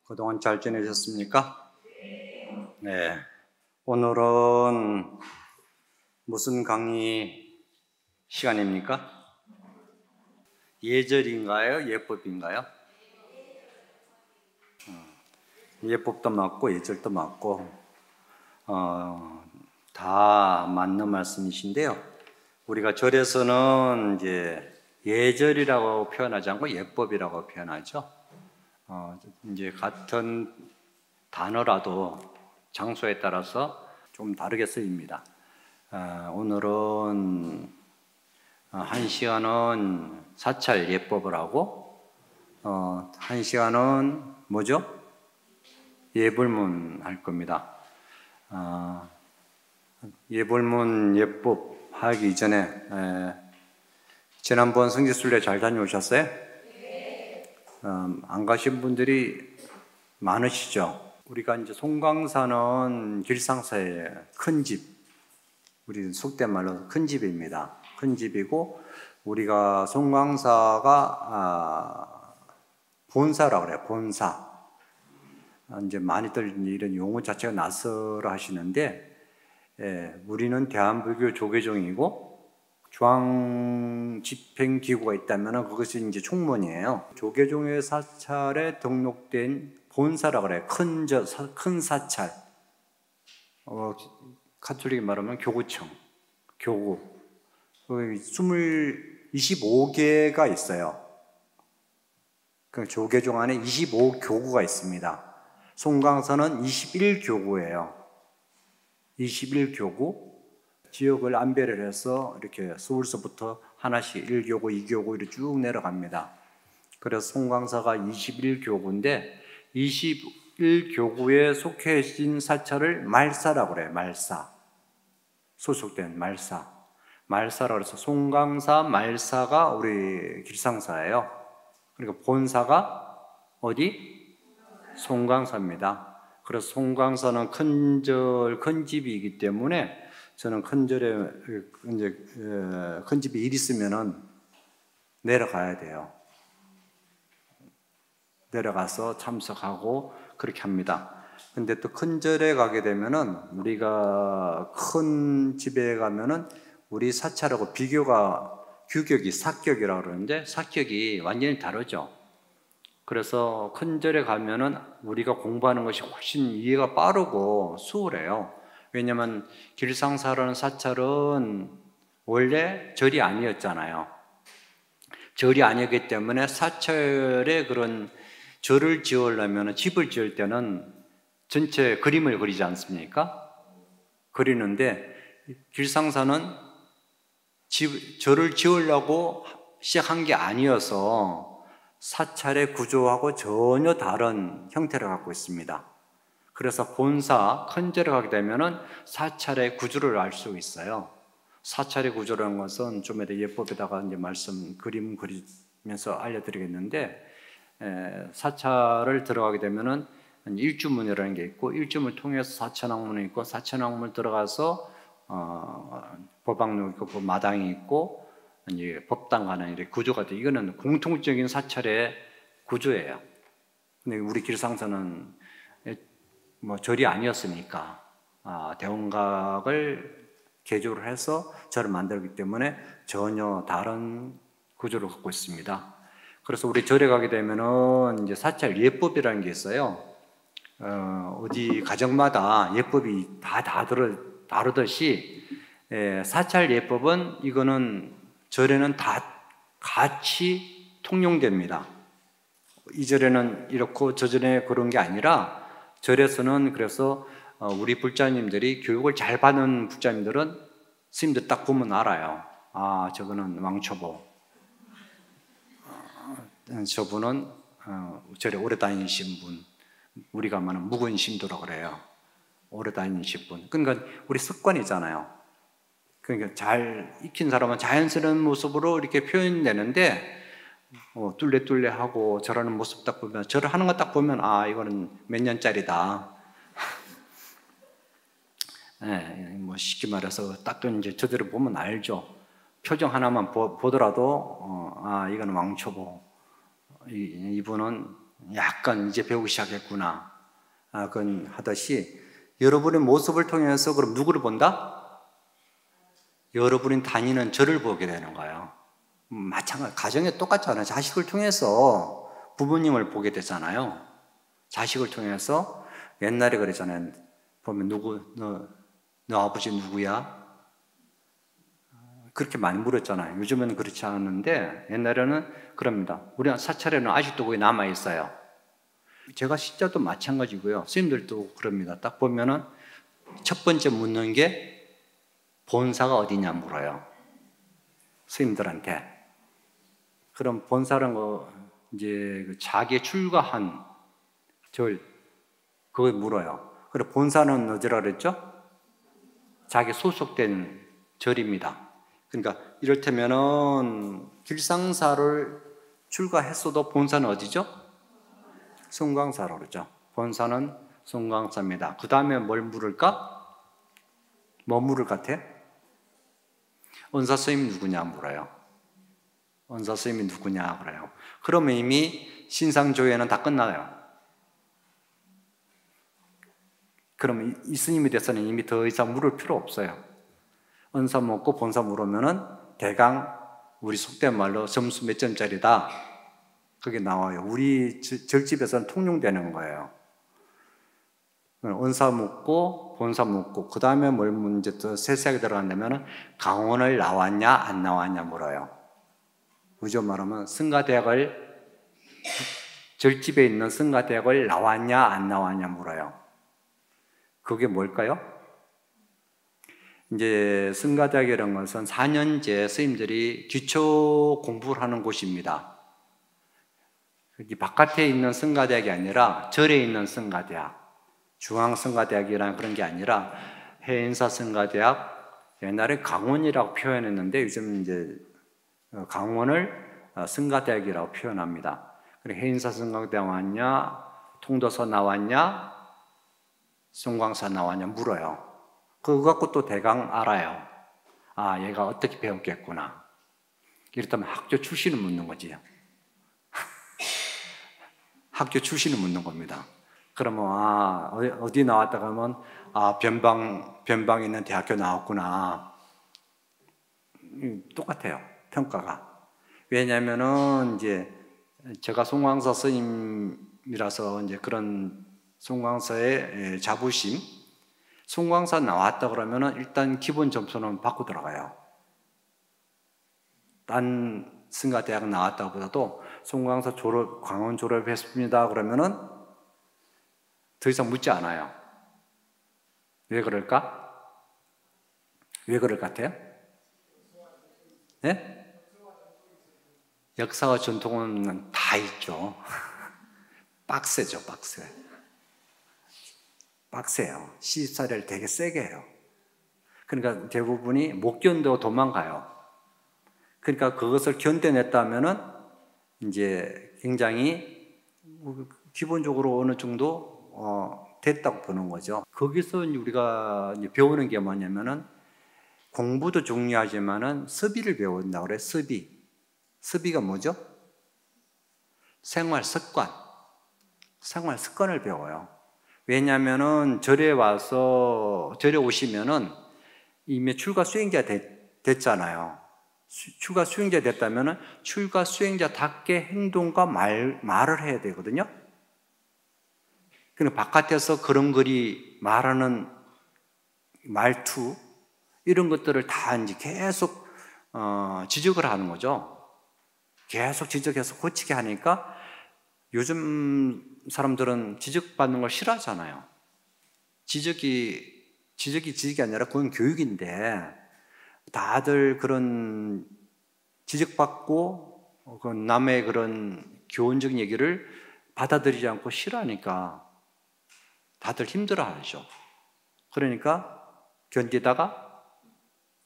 그동안 잘 지내셨습니까? 네. 오늘은 무슨 강의 시간입니까? 예절인가요? 예법인가요? 예법도 맞고 예절도 맞고 다 맞는 말씀이신데요. 우리가 절에서는 이제 예절이라고 표현하지 않고 예법이라고 표현하죠. 이제 같은 단어라도 장소에 따라서 좀 다르게 쓰입니다. 오늘은 한 시간은 사찰 예법을 하고 한 시간은 뭐죠? 예불문 할 겁니다. 예불문 예법 하기 전에 지난번 성지순례 잘 다녀오셨어요? 안 가신 분들이 많으시죠? 우리가 이제 송광사는 길상사의 큰 집, 우리 속된 말로 큰 집입니다. 큰 집이고 우리가 송광사가 본사라고 그래요. 본사. 이제 많이들 이런 용어 자체가 낯설어 하시는데 우리는 대한불교 조계종이고 중앙집행기구가 있다면 그것이 이제 총무원이에요. 조계종의 사찰에 등록된 본사라고 그래요. 큰 사찰. 카톨릭이 말하면 교구청, 교구. 25개가 있어요. 그 조계종 안에 25교구가 있습니다. 송광사는 21교구예요. 21교구. 지역을 안배를 해서 이렇게 서울서부터 하나씩 1교구, 2교구 이렇게 쭉 내려갑니다. 그래서 송광사가 21교구인데 21교구에 속해진 사찰을 말사라고 그래요. 말사. 소속된 말사. 말사라고 해서 송광사 말사가 우리 길상사예요. 그러니까 본사가 어디? 송광사입니다. 그래서 송광사는 큰 집이기 때문에 저는 큰 집에 일 있으면은 내려가야 돼요. 내려가서 참석하고 그렇게 합니다. 근데 또 큰 절에 가게 되면은 우리가 큰 집에 가면은 우리 사찰하고 규격이 사격이라고 그러는데 사격이 완전히 다르죠. 그래서 큰 절에 가면은 우리가 공부하는 것이 훨씬 이해가 빠르고 수월해요. 왜냐하면 길상사라는 사찰은 원래 절이 아니었잖아요. 절이 아니었기 때문에 사찰에 그런 절을 지으려면 집을 지을 때는 전체 그림을 그리지 않습니까? 그리는데 길상사는 절을 지으려고 시작한 게 아니어서 사찰의 구조하고 전혀 다른 형태를 갖고 있습니다. 그래서 본사, 큰 절에 가게 되면은 사찰의 구조를 알 수 있어요. 사찰의 구조라는 것은 좀 이따 예법에다가 이제 그림 그리면서 알려드리겠는데, 사찰을 들어가게 되면은 일주문이라는 게 있고, 일주문을 통해서 사천왕문이 있고, 사천왕문 들어가서 법왕록 있고, 마당이 있고, 이제 법당 가는 이렇게 구조가 돼. 이거는 공통적인 사찰의 구조예요. 근데 우리 길상사는 절이 아니었으니까 대원각을 개조를 해서 절을 만들기 때문에 전혀 다른 구조를 갖고 있습니다. 그래서 우리 절에 가게 되면은 이제 사찰 예법이라는 게 있어요. 어디 가정마다 예법이 다 다르듯이 사찰 예법은 이거는 절에는 다 같이 통용됩니다. 이 절에는 이렇고 저 절에 그런 게 아니라 절에서는 그래서 우리 불자님들이 교육을 잘 받는 불자님들은 스님들 딱 보면 알아요. 저거는 왕초보, 저분은 절에 오래 다니신 분, 우리가 말하는 묵은 신도라고 그래요. 오래 다니신 분. 그러니까 우리 습관이잖아요. 그러니까 잘 익힌 사람은 자연스러운 모습으로 이렇게 표현되는데 뚫레뚫레하고 저러는 모습 딱 보면, 저를 하는 거 딱 보면 이거는 몇 년짜리다. 예, 뭐 쉽게 말해서 딱 이제 저대로 보면 알죠. 표정 하나만 보더라도 이건 왕초보. 이분은 약간 이제 배우기 시작했구나. 그건 하듯이 여러분의 모습을 통해서 그럼 누구를 본다? 여러분이 다니는 저를 보게 되는 거예요. 마찬가지, 가정에 똑같잖아요. 자식을 통해서 부모님을 보게 되잖아요. 자식을 통해서 옛날에 그랬잖아요. 보면 너 아버지 누구야? 그렇게 많이 물었잖아요. 요즘은 그렇지 않은데 옛날에는 그럽니다. 우리 사찰에는 아직도 그게 남아 있어요. 제가 진짜도 마찬가지고요. 스님들도 그럽니다. 딱 보면은 첫 번째 묻는 게 본사가 어디냐 물어요. 스님들한테. 그럼 본사는 이제 자기의 출가한 절 그걸 물어요. 그래 본사는 어디라 그랬죠? 자기 소속된 절입니다. 그러니까 이를테면은 길상사를 출가했어도 본사는 어디죠? 송광사로 그러죠. 본사는 송광사입니다. 그 다음에 뭘 물을까? 뭐 물을 것 같아? 은사 스님이 누구냐 물어요. 은사 스님이 누구냐 그래요. 그러면 이미 신상조회는 다 끝나요. 그러면 이 스님에 대해서는 이미 더 이상 물을 필요 없어요. 은사 묻고 본사 물으면은 대강 우리 속된 말로 점수 몇 점짜리다. 그게 나와요. 우리 절집에서는 통용되는 거예요. 은사 묻고 본사 묻고 그 다음에 뭘 문제 또 세세하게 들어간다면 강원을 나왔냐 안 나왔냐 물어요. 우리로 말하면 승가대학을 절집에 있는 승가대학을 나왔냐 안 나왔냐 물어요. 그게 뭘까요? 이제 승가대학이라는 것은 4년제 스님들이 기초 공부를 하는 곳입니다. 바깥에 있는 승가대학이 아니라 절에 있는 승가대학, 중앙승가대학이라는 그런 게 아니라 해인사 승가대학, 옛날에 강원이라고 표현했는데 요즘 이제 강원을 승가대학이라고 표현합니다. 그래 해인사 승가대학 나왔냐, 통도서 나왔냐, 송광사 나왔냐 물어요. 그거 갖고 또 대강 알아요. 얘가 어떻게 배웠겠구나. 이렇다면 학교 출신을 묻는 거지요. 학교 출신을 묻는 겁니다. 그러면 어디 나왔다 그러면 변방에 있는 대학교 나왔구나. 똑같아요. 평가가. 왜냐하면은 이제 제가 송광사 스님이라서 이제 그런 송광사의 자부심, 송광사 나왔다 그러면은 일단 기본 점수는 받고 들어가요. 딴 승가대학 나왔다 보다도 송광사 광원 졸업했습니다 그러면은 더 이상 묻지 않아요. 왜 그럴까? 왜 그럴 것 같아요? 네? 역사와 전통은 다 있죠. 빡세죠, 빡세. 빡세요. 시집살이를 되게 세게 해요. 그러니까 대부분이 못 견뎌 도망가요. 그러니까 그것을 견뎌냈다면은 이제 굉장히 기본적으로 어느 정도 됐다고 보는 거죠. 거기서 우리가 배우는 게 뭐냐면은 공부도 중요하지만은 습의를 배운다고 그래요. 습의가 뭐죠? 생활 습관을 배워요. 왜냐하면은 절에 오시면은 이미 출가 수행자 됐잖아요. 출가 수행자 됐다면은 출가 수행자답게 행동과 말을 해야 되거든요. 그러니까 바깥에서 그런거리 말하는 말투 이런 것들을 다 이제 계속 지적을 하는 거죠. 계속 지적해서 고치게 하니까 요즘 사람들은 지적받는 걸 싫어하잖아요. 지적이 아니라 그건 교육인데 다들 그런 지적받고 남의 그런 교훈적인 얘기를 받아들이지 않고 싫어하니까 다들 힘들어하죠. 그러니까 견디다가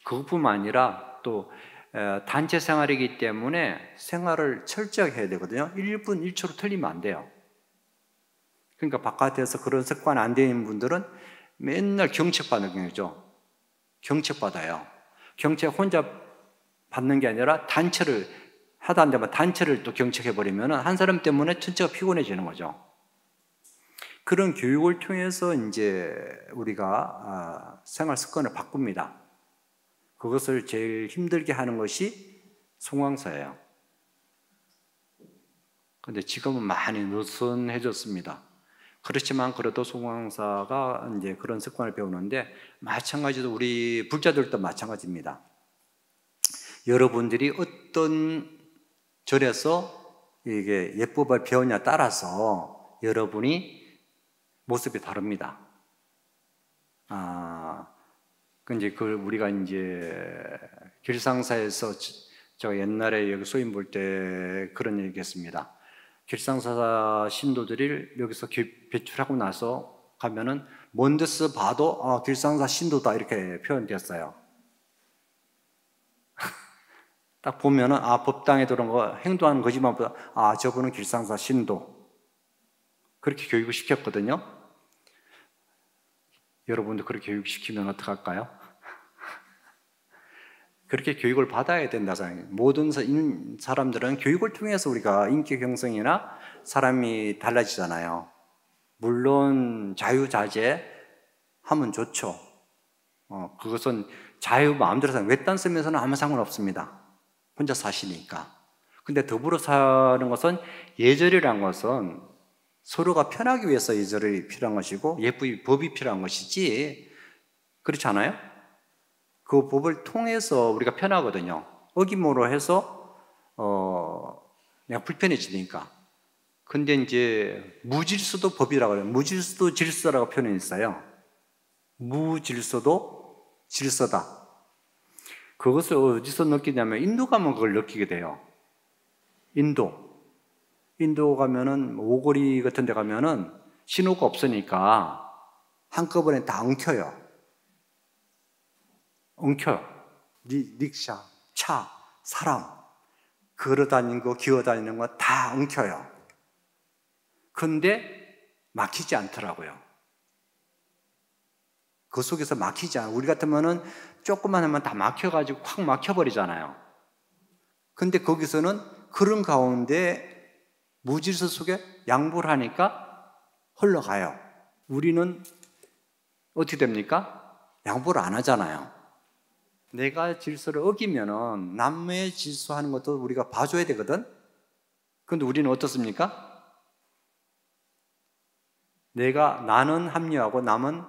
그것뿐만 아니라 또 단체 생활이기 때문에 생활을 철저하게 해야 되거든요. 1분 1초로 틀리면 안 돼요. 그러니까 바깥에서 그런 습관 안 되는 분들은 맨날 경책받는 거죠. 경책받아요. 경책 혼자 받는 게 아니라 단체를 하다 안 되면 단체를 또 경책해버리면 한 사람 때문에 전체가 피곤해지는 거죠. 그런 교육을 통해서 이제 우리가 생활 습관을 바꿉니다. 그것을 제일 힘들게 하는 것이 송황사예요. 근데 지금은 많이 느슨해졌습니다. 그렇지만 그래도 송황사가 이제 그런 습관을 배우는데 마찬가지로 우리 불자들도 마찬가지입니다. 여러분들이 어떤 절에서 이게 예법을 배우냐에 따라서 여러분이 모습이 다릅니다. 우리가 이제 길상사에서 제가 옛날에 여기 소임 볼 때 그런 얘기 했습니다. 길상사 신도들이 여기서 배출하고 나서 가면은 먼 데서 봐도 길상사 신도다 이렇게 표현됐어요. 딱 보면은 법당에 들어온 거 행동하는 거지만 보다 저분은 길상사 신도 그렇게 교육을 시켰거든요. 여러분도 그렇게 교육시키면 어떡할까요? 그렇게 교육을 받아야 된다잖아요. 모든 사람들은 교육을 통해서 우리가 인격 형성이나 사람이 달라지잖아요. 물론 자유자재 하면 좋죠. 그것은 자유 마음대로 사는 외딴 쓰면서는 아무 상관없습니다. 혼자 사시니까. 근데 더불어 사는 것은 예절이란 것은 서로가 편하기 위해서 예절이 필요한 것이고 법이 필요한 것이지 그렇지 않아요? 그 법을 통해서 우리가 편하거든요. 어김으로 해서 그냥 불편해지니까. 근데 이제 무질서도 법이라고 해요. 무질서도 질서라고 표현이 있어요. 무질서도 질서다. 그것을 어디서 느끼냐면 인도 가면 그걸 느끼게 돼요. 인도 가면은 오거리 같은 데 가면은 신호가 없으니까 한꺼번에 다 엉켜요. 릭샤, 차, 사람 걸어다니는 거, 기어다니는 거 다 엉켜요. 근데 막히지 않더라고요. 그 속에서 막히지 않아요. 우리 같으면은 조금만 하면 다 막혀가지고 확 막혀버리잖아요. 근데 거기서는 그런 가운데 무질서 속에 양보를 하니까 흘러가요. 우리는 어떻게 됩니까? 양보를 안 하잖아요. 내가 질서를 어기면은 남의 질서하는 것도 우리가 봐줘야 되거든. 근데 우리는 어떻습니까? 나는 합리화하고 남은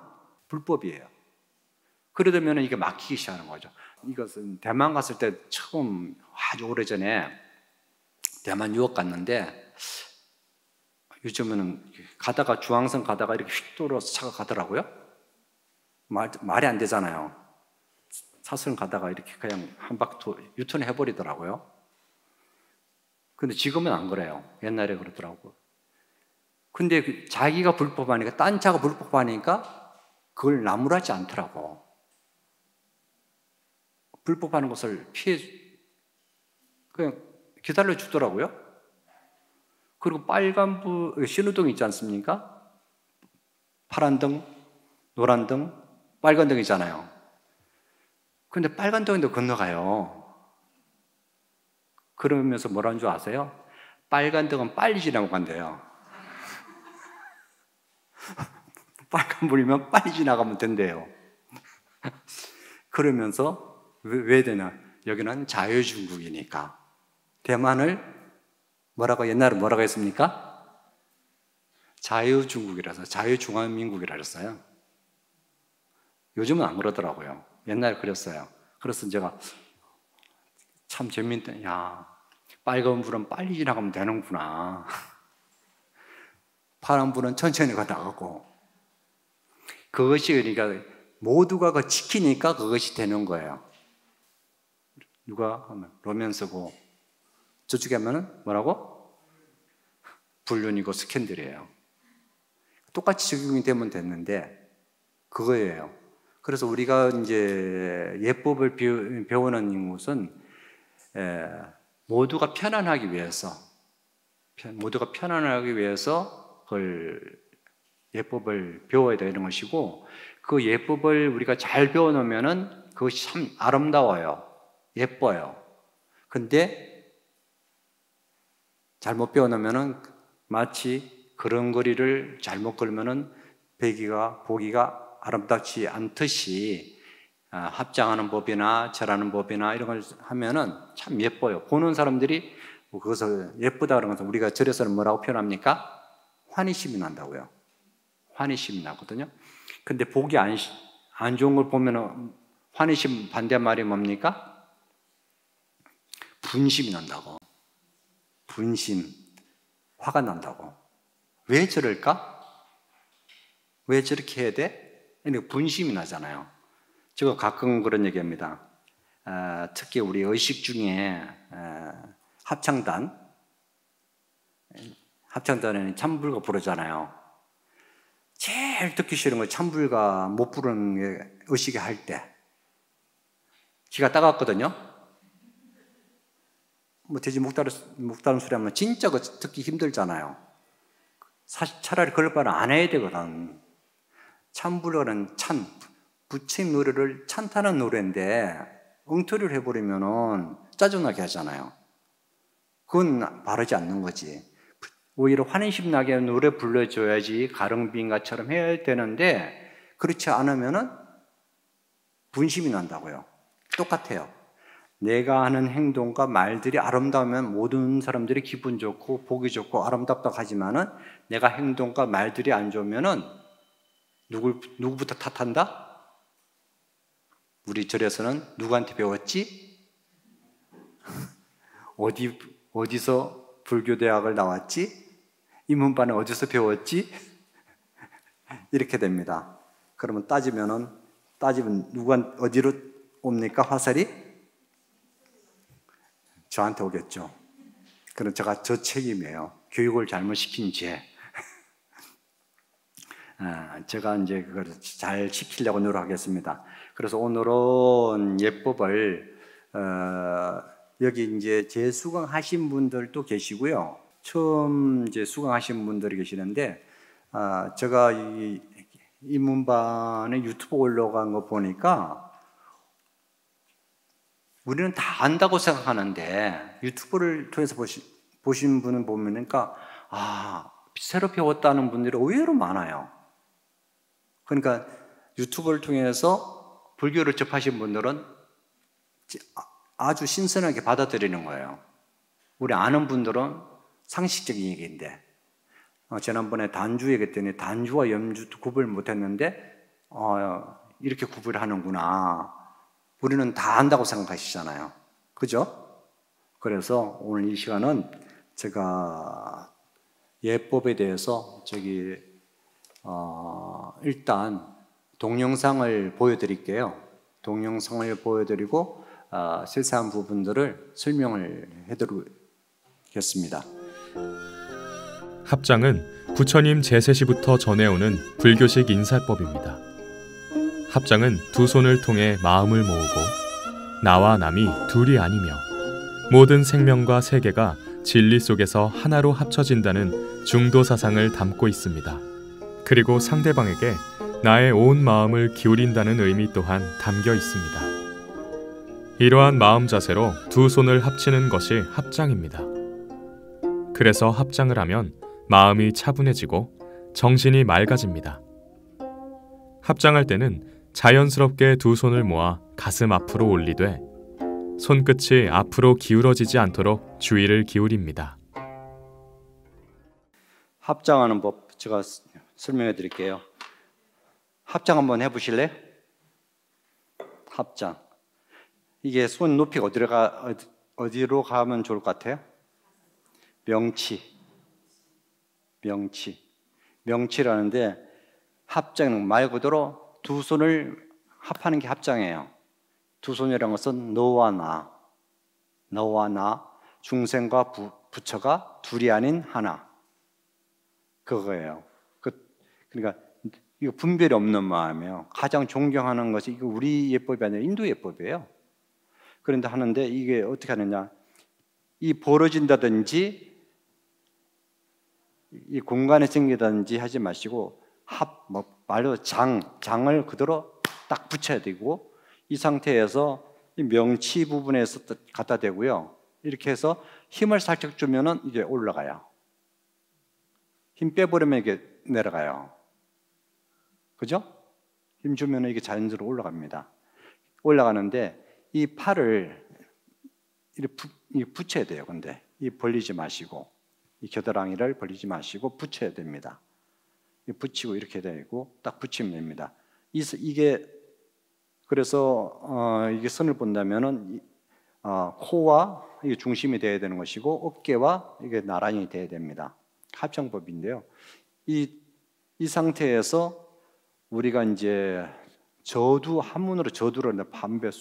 불법이에요. 그러다면 이게 막히기 시작하는 거죠. 이것은 대만 갔을 때 처음 아주 오래전에 대만 유학 갔는데 요즘은 가다가 중앙선 가다가 이렇게 휙 돌아서 차가 가더라고요. 말이 안 되잖아요. 사선 가다가 이렇게 그냥 한 바퀴 유턴해 버리더라고요. 근데 지금은 안 그래요. 옛날에 그러더라고요. 근데 자기가 불법하니까 딴 차가 불법하니까 그걸 나무라지 않더라고. 불법하는 것을 그냥 기다려 주더라고요. 그리고 빨간불 신호등 있지 않습니까? 파란 등, 노란 등, 빨간 등이잖아요. 근데 빨간 등인데 건너가요. 그러면서 뭐라는 줄 아세요? 빨간 등은 빨리 지나고 간대요. 빨간불이면 빨리 지나가면 된대요. 그러면서 왜 되냐? 여기는 자유중국이니까. 대만을 옛날에 뭐라고 했습니까? 자유중국이라서 자유중화민국이라 그랬어요. 요즘은 안 그러더라고요. 옛날에 그랬어요. 그래서 제가 참 재밌다. 빨간 불은 빨리 지나가면 되는구나. 파란 불은 천천히 가다가고. 그것이 그러니까 모두가 그 지키니까 그것이 되는 거예요. 누가 하면 로맨스고 저쪽에 하면은 뭐라고? 불륜이고 스캔들이에요. 똑같이 적용이 되면 됐는데 그거예요. 그래서 우리가 이제 예법을 배우는 것은 모두가 편안하기 위해서 그걸 예법을 배워야 되는 것이고 그 예법을 우리가 잘 배워놓으면은 그것이 참 아름다워요. 예뻐요. 근데 잘못 배워놓으면은 마치 걸음걸이를 잘못 걸면은 보기가 아름답지 않듯이 합장하는 법이나 절하는 법이나 이런 걸 하면은 참 예뻐요. 보는 사람들이 그것을 예쁘다 그러면서 우리가 절에서는 뭐라고 표현합니까? 환희심이 난다고요. 환희심이 나거든요. 근데 보기 안 좋은 걸 보면은 환희심 반대말이 뭡니까? 분심이 난다고. 분심, 화가 난다고. 왜 저럴까? 왜 저렇게 해야 돼? 분심이 나잖아요. 제가 가끔 그런 얘기합니다. 특히 우리 의식 중에 합창단에는 참불가 부르잖아요. 제일 듣기 싫은 거 참불가 못 부르는 게 의식이 할 때. 기가 따갑거든요. 돼지 목 다른 소리 하면 진짜 듣기 힘들잖아요. 사실 차라리 그럴 바는 안 해야 되거든. 참불가는 부처님 노래를 찬타는 노래인데 엉터리를 해버리면은 짜증나게 하잖아요. 그건 바르지 않는 거지. 오히려 환희심 나게 노래 불러줘야지 가릉비인가처럼 해야 되는데 그렇지 않으면은 분심이 난다고요. 똑같아요. 내가 하는 행동과 말들이 아름다우면 모든 사람들이 기분 좋고 보기 좋고 아름답다고 하지만은 내가 행동과 말들이 안 좋으면은 누구부터 탓한다? 우리 절에서는 누구한테 배웠지? 어디서 불교대학을 나왔지? 이 문반은 어디서 배웠지? 이렇게 됩니다. 그러면 따지면 어디로 옵니까? 화살이? 저한테 오겠죠. 그럼 제가 저 책임이에요. 교육을 잘못 시킨 죄. 제가 이제 그걸 잘 시키려고 노력하겠습니다. 그래서 오늘은 예법을 여기 이제 재수강하신 분들도 계시고요. 처음 이제 수강하신 분들이 계시는데 제가 이 문반에 유튜브 올라간 거 보니까 우리는 다 안다고 생각하는데 유튜브를 통해서 보신 분은 보니까 새로 배웠다는 분들이 의외로 많아요. 그러니까 유튜브를 통해서 불교를 접하신 분들은 아주 신선하게 받아들이는 거예요. 우리 아는 분들은 상식적인 얘기인데 지난번에 단주 얘기했더니 단주와 염주 구별 못했는데 이렇게 구별하는구나. 우리는 다 안다고 생각하시잖아요. 그죠? 그래서 오늘 이 시간은 제가 예법에 대해서 일단 동영상을 보여드릴게요. 동영상을 보여드리고 세세한 부분들을 설명을 해드리겠습니다. 합장은 부처님 제세시부터 전해오는 불교식 인사법입니다. 합장은 두 손을 통해 마음을 모으고 나와 남이 둘이 아니며 모든 생명과 세계가 진리 속에서 하나로 합쳐진다는 중도 사상을 담고 있습니다. 그리고 상대방에게 나의 온 마음을 기울인다는 의미 또한 담겨 있습니다. 이러한 마음 자세로 두 손을 합치는 것이 합장입니다. 그래서 합장을 하면 마음이 차분해지고 정신이 맑아집니다. 합장할 때는 자연스럽게 두 손을 모아 가슴 앞으로 올리되 손끝이 앞으로 기울어지지 않도록 주의를 기울입니다. 합장하는 법 제가 설명해 드릴게요. 합장 한번 해보실래요? 합장. 이게 손 높이가 어디로 가면 좋을 것 같아요? 명치라는데 합장 말 그대로 두 손을 합하는 게 합장이에요. 두 손이라는 것은 너와 나, 중생과 부처가 둘이 아닌 하나. 그거예요. 그러니까 이거 분별이 없는 마음이에요. 가장 존경하는 것이 이거 우리 예법이 아니라 인도 예법이에요. 그런데 하는데 이게 어떻게 하느냐? 이 벌어진다든지 이 공간에 생기다든지 하지 마시고 말로 장을 그대로 딱 붙여야 되고, 이 상태에서 이 명치 부분에서 갖다 대고요. 이렇게 해서 힘을 살짝 주면은 이게 올라가요. 힘 빼버리면 이게 내려가요. 그죠? 힘 주면은 이게 자연스러로 올라갑니다. 올라가는데 이 팔을 이렇게 붙여야 돼요. 근데 이 벌리지 마시고, 이 겨드랑이를 벌리지 마시고 붙여야 됩니다. 붙이고 이렇게 되고 딱 붙이면 됩니다. 이게 그래서 이게 선을 본다면은 코와 이게 중심이 돼야 되는 것이고 어깨와 이게 나란히 돼야 됩니다. 합창법인데요. 이 상태에서 우리가 이제 저두 한문으로 저두를 반배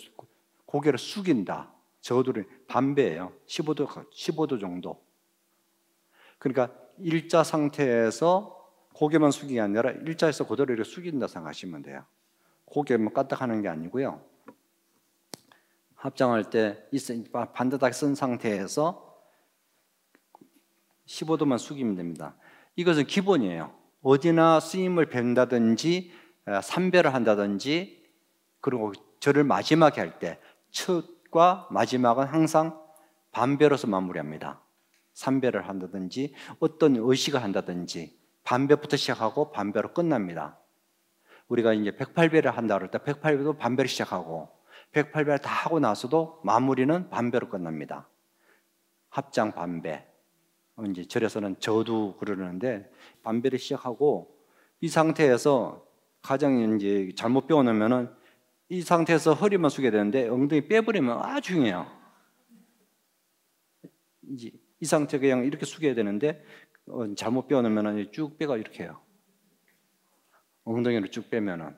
고개를 숙인다. 저두를 반배예요. 15도 정도. 그러니까 일자 상태에서 고개만 숙이는 게 아니라 일자에서 그대로 이렇게 숙인다 생각하시면 돼요. 고개만 까딱하는 게 아니고요. 합장할 때 반듯하게 쓴 상태에서 15도만 숙이면 됩니다. 이것은 기본이에요. 어디나 스님을 뵌다든지 삼배를 한다든지, 그리고 절을 마지막에 할 때 첫과 마지막은 항상 반배로서 마무리합니다. 삼배를 한다든지 어떤 의식을 한다든지 반배부터 시작하고 반배로 끝납니다. 우리가 이제 108배를 한다 그럴 때 108배도 반배로 시작하고 108배를 다 하고 나서도 마무리는 반배로 끝납니다. 합장 반배. 이제 절에서는 저두 그러는데 반배를 시작하고, 이 상태에서 가장 이제 잘못 배워놓으면은 이 상태에서 허리만 숙여야 되는데 엉덩이 빼버리면 아주 중요해요. 이제 이 상태 그냥 이렇게 숙여야 되는데 잘못 빼어놓으면 쭉 빼가 이렇게 해요. 엉덩이를 쭉 빼면은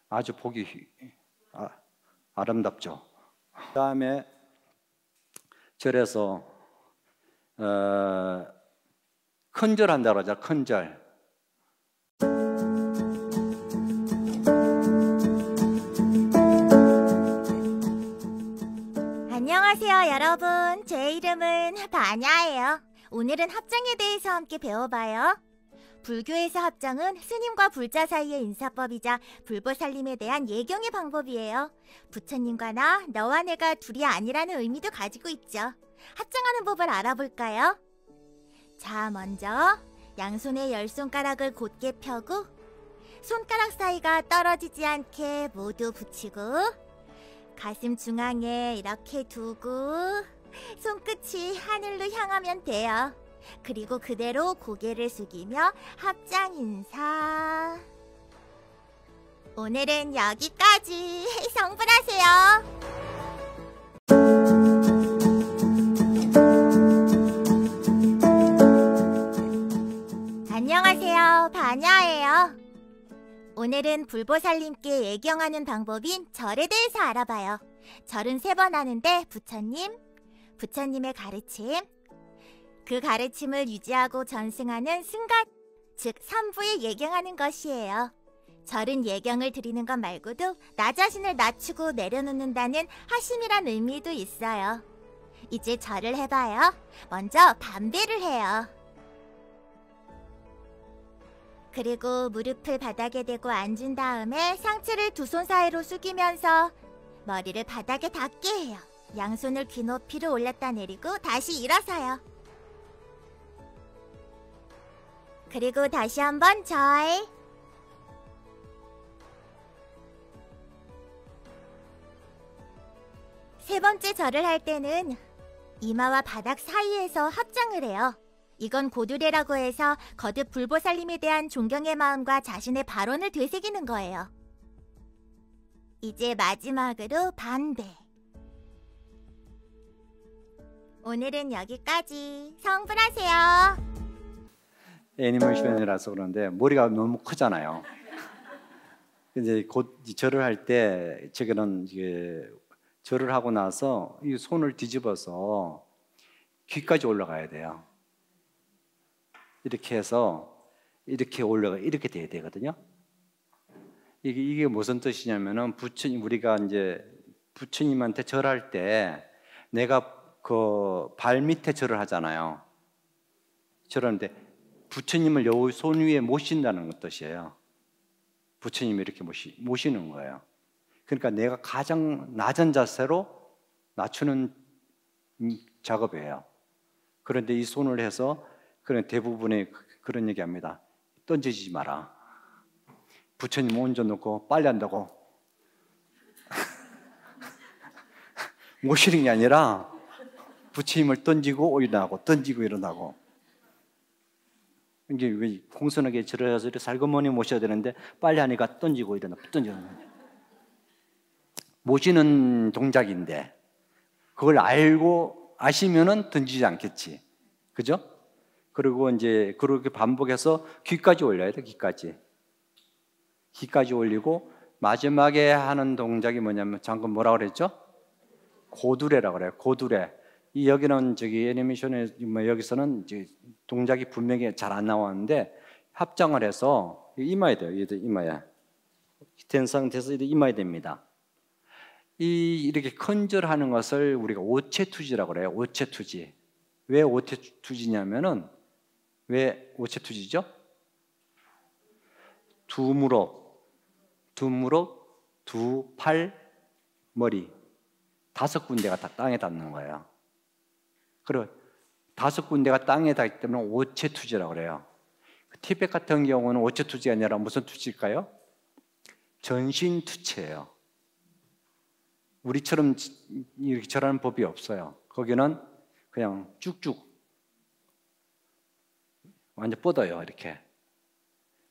아주 보기 아름답죠. 그 다음에 절에서 큰절 한다고 하죠. 큰절. 안녕하세요 여러분. 제 이름은 바냐예요. 오늘은 합장에 대해서 함께 배워봐요. 불교에서 합장은 스님과 불자 사이의 인사법이자 불보살님에 대한 예경의 방법이에요. 부처님과 너와 내가 둘이 아니라는 의미도 가지고 있죠. 합장하는 법을 알아볼까요? 자, 먼저 양손의 10손가락을 곧게 펴고 손가락 사이가 떨어지지 않게 모두 붙이고 가슴 중앙에 이렇게 두고 손끝이 하늘로 향하면 돼요. 그리고 그대로 고개를 숙이며 합장 인사. 오늘은 여기까지. 성불하세요. 안녕하세요. 바냐예요. 오늘은 불보살님께 예경하는 방법인 절에 대해서 알아봐요. 절은 3번 하는데 부처님의 가르침, 그 가르침을 유지하고 전승하는 승가, 즉 삼부에 예경하는 것이에요. 절은 예경을 드리는 것 말고도 나 자신을 낮추고 내려놓는다는 하심이란 의미도 있어요. 이제 절을 해봐요. 먼저 반배를 해요. 그리고 무릎을 바닥에 대고 앉은 다음에 상체를 두 손 사이로 숙이면서 머리를 바닥에 닿게 해요. 양손을 귀 높이로 올렸다 내리고 다시 일어서요. 그리고 다시 한번 절. 세 번째 절을 할 때는 이마와 바닥 사이에서 합장을 해요. 이건 고두례라고 해서 거듭 불보살님에 대한 존경의 마음과 자신의 발언을 되새기는 거예요. 이제 마지막으로 반배. 오늘은 여기까지. 성불하세요. 애니메이션이라서 그런데 머리가 너무 크잖아요. 이제 곧 절을 할 때 저는 이게 절을 하고 나서 이 손을 뒤집어서 귀까지 올라가야 돼요. 이렇게 해서 이렇게 올라가 이렇게 돼야 되거든요. 이게 무슨 뜻이냐면은 우리가 이제 부처님한테 절할 때 내가 그 발 밑에 절을 하잖아요. 절하는데 부처님을 여기 손 위에 모신다는 뜻이에요. 부처님이 이렇게 모시는 거예요. 그러니까 내가 가장 낮은 자세로 낮추는 작업이에요. 그런데 이 손을 해서 그런 대부분의 그런 얘기합니다. 던지지 마라. 부처님 얹어놓고 빨리 한다고 모시는 게 아니라 부처님을 던지고 일어나고 던지고 일어나고. 이게 왜 공손하게 절해서 살그머니 모셔야 되는데 빨리 하니까 던지고 일어나고 던지고 일어나고. 모시는 동작인데 그걸 알고 아시면은 던지지 않겠지, 그죠? 그리고 이제 그렇게 반복해서 귀까지 올려야 돼. 귀까지 올리고 마지막에 하는 동작이 뭐냐면 방금 뭐라 그랬죠? 고두레라고 그래요. 고두레. 이 여기는 저기 애니메이션에 뭐 여기서는 이제 동작이 분명히 잘 안 나왔는데 합장을 해서 이마에 돼요. 이마에 된 상태에서 이마에 됩니다. 이렇게 컨절하는 것을 우리가 오체투지라고 그래요. 오체투지. 왜 오체투지냐면은 왜 오체투지죠? 두 무릎, 두 팔, 머리 5군데가 다 땅에 닿는 거예요. 그리고 5군데가 땅에 닿기 때문에 오체투지라고 그래요. 티벳 같은 경우는 오체투지가 아니라 무슨 투지일까요? 전신투체예요. 우리처럼 이렇게 절하는 법이 없어요. 거기는 그냥 쭉쭉 완전 뻗어요. 이렇게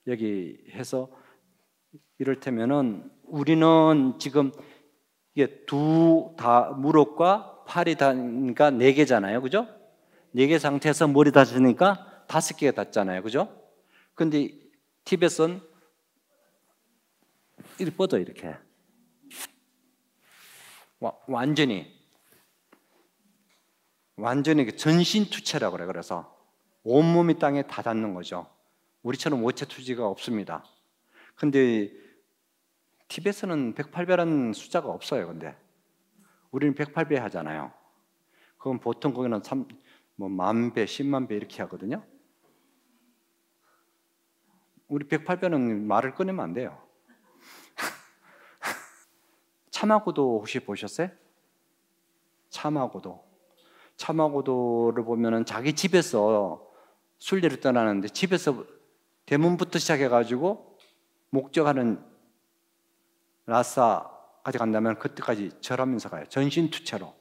여기 해서 이를테면은 우리는 지금 이게 무릎과 팔이 닿으니까 4개잖아요. 그죠? 4개 상태에서 머리 닿으니까 5개가 닿잖아요. 그죠? 근데 티벳은 이렇게 뻗어 이렇게. 완전히 전신투체라고 그래. 그래서 온몸이 땅에 다 닿는 거죠. 우리처럼 오체투지가 없습니다. 근데 티벳에는 108배라는 숫자가 없어요. 근데 우리는 108배 하잖아요. 그건 보통 거기는 10,000배, 100,000배 이렇게 하거든요. 우리 108배는 말을 꺼내면 안 돼요. 참화고도 혹시 보셨어요? 참화고도를 보면은 자기 집에서 순례를 떠나는데 집에서 대문부터 시작해가지고 목적하는 라사까지 간다면 그때까지 절하면서 가요. 전신투체로.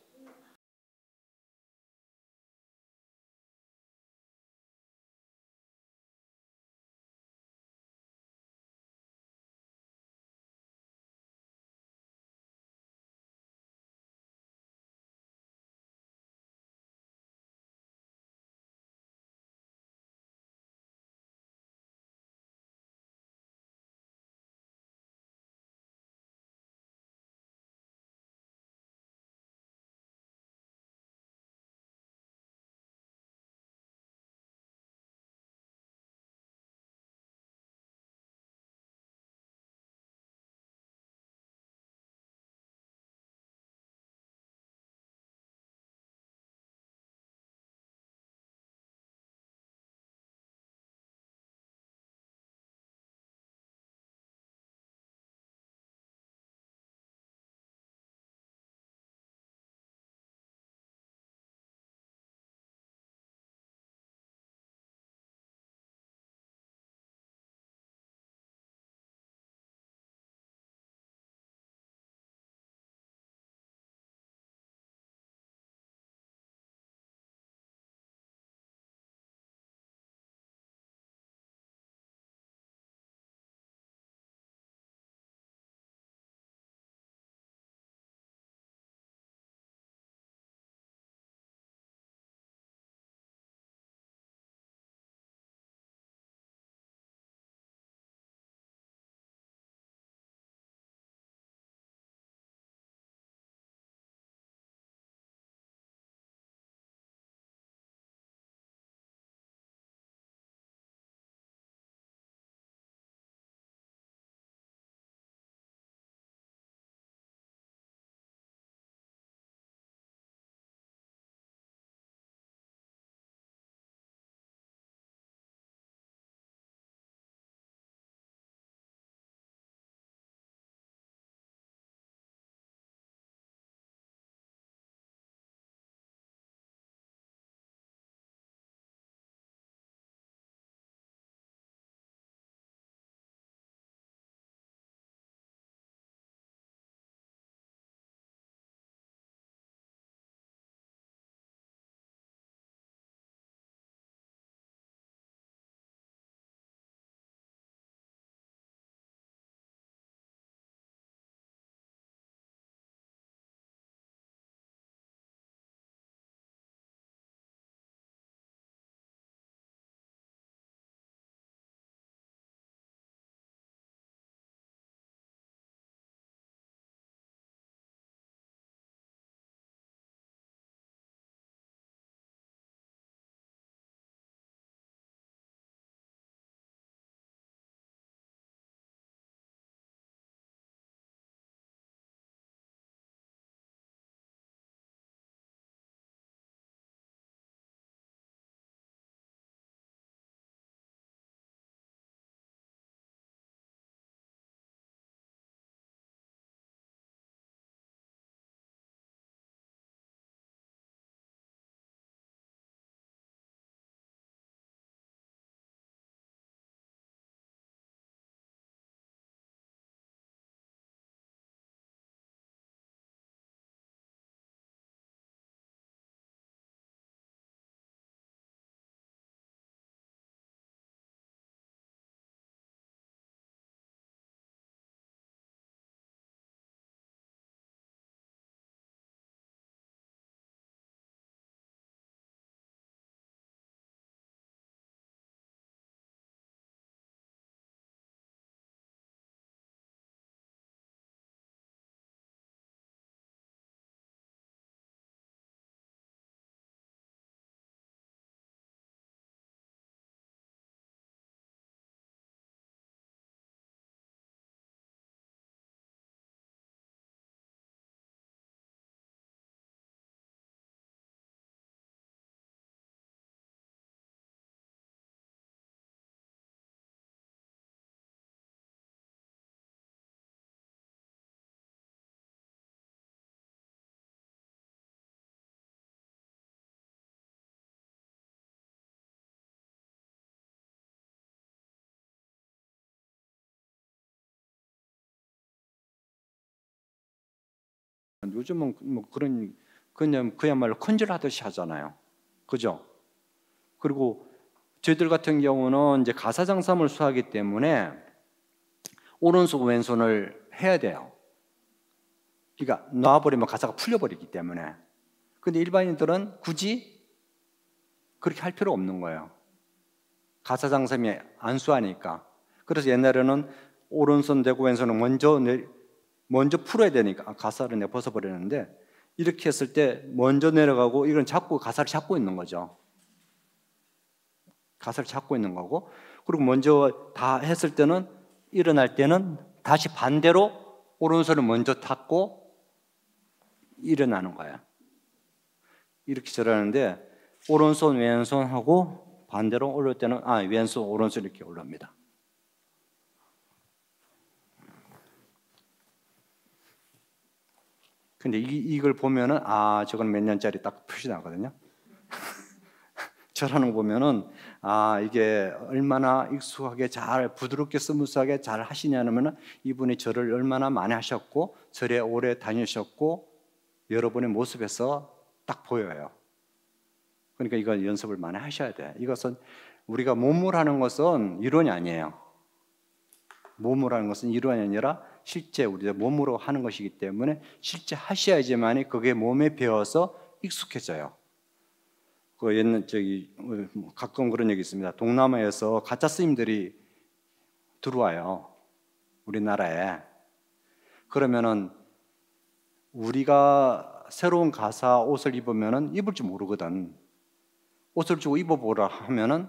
근데 요즘은 뭐 그냥 그야말로 컨질하듯이 하잖아요. 그죠? 그리고 저희들 같은 경우는 이제 가사장삼을 수하기 때문에 오른손 왼손을 해야 돼요. 그러니까 놔버리면 가사가 풀려버리기 때문에. 근데 일반인들은 굳이 그렇게 할 필요 없는 거예요. 가사장삼이 안 수하니까. 그래서 옛날에는 오른손 대고 왼손은 먼저 풀어야 되니까 가사를 벗어버리는데, 이렇게 했을 때 먼저 내려가고 이건 가사를 잡고 있는 거죠. 가사를 잡고 있는 거고, 그리고 먼저 다 했을 때는 일어날 때는 다시 반대로 오른손을 먼저 탔고 일어나는 거예요. 이렇게 절하는데 오른손 왼손 하고 반대로 올릴 때는 왼손 오른손 이렇게 올라옵니다. 근데 이걸 보면은 저건 몇 년짜리 딱 표시 나거든요. 절하는 거 보면은 이게 얼마나 익숙하게 잘 부드럽게 스무스하게 잘 하시냐면은 이분이 절을 얼마나 많이 하셨고 절에 오래 다니셨고 여러분의 모습에서 딱 보여요. 그러니까 이건 연습을 많이 하셔야 돼. 이것은 우리가 몸으로 하는 것은 이론이 아니에요. 몸으로 하는 것은 이론이 아니라 실제 우리가 몸으로 하는 것이기 때문에 실제 하셔야지만이 그게 몸에 배어서 익숙해져요. 그 옛날 가끔 그런 얘기 있습니다. 동남아에서 가짜 스님들이 들어와요. 우리나라에. 그러면은 우리가 새로운 가사 옷을 입으면은 입을 줄 모르거든. 옷을 주고 입어보라 하면은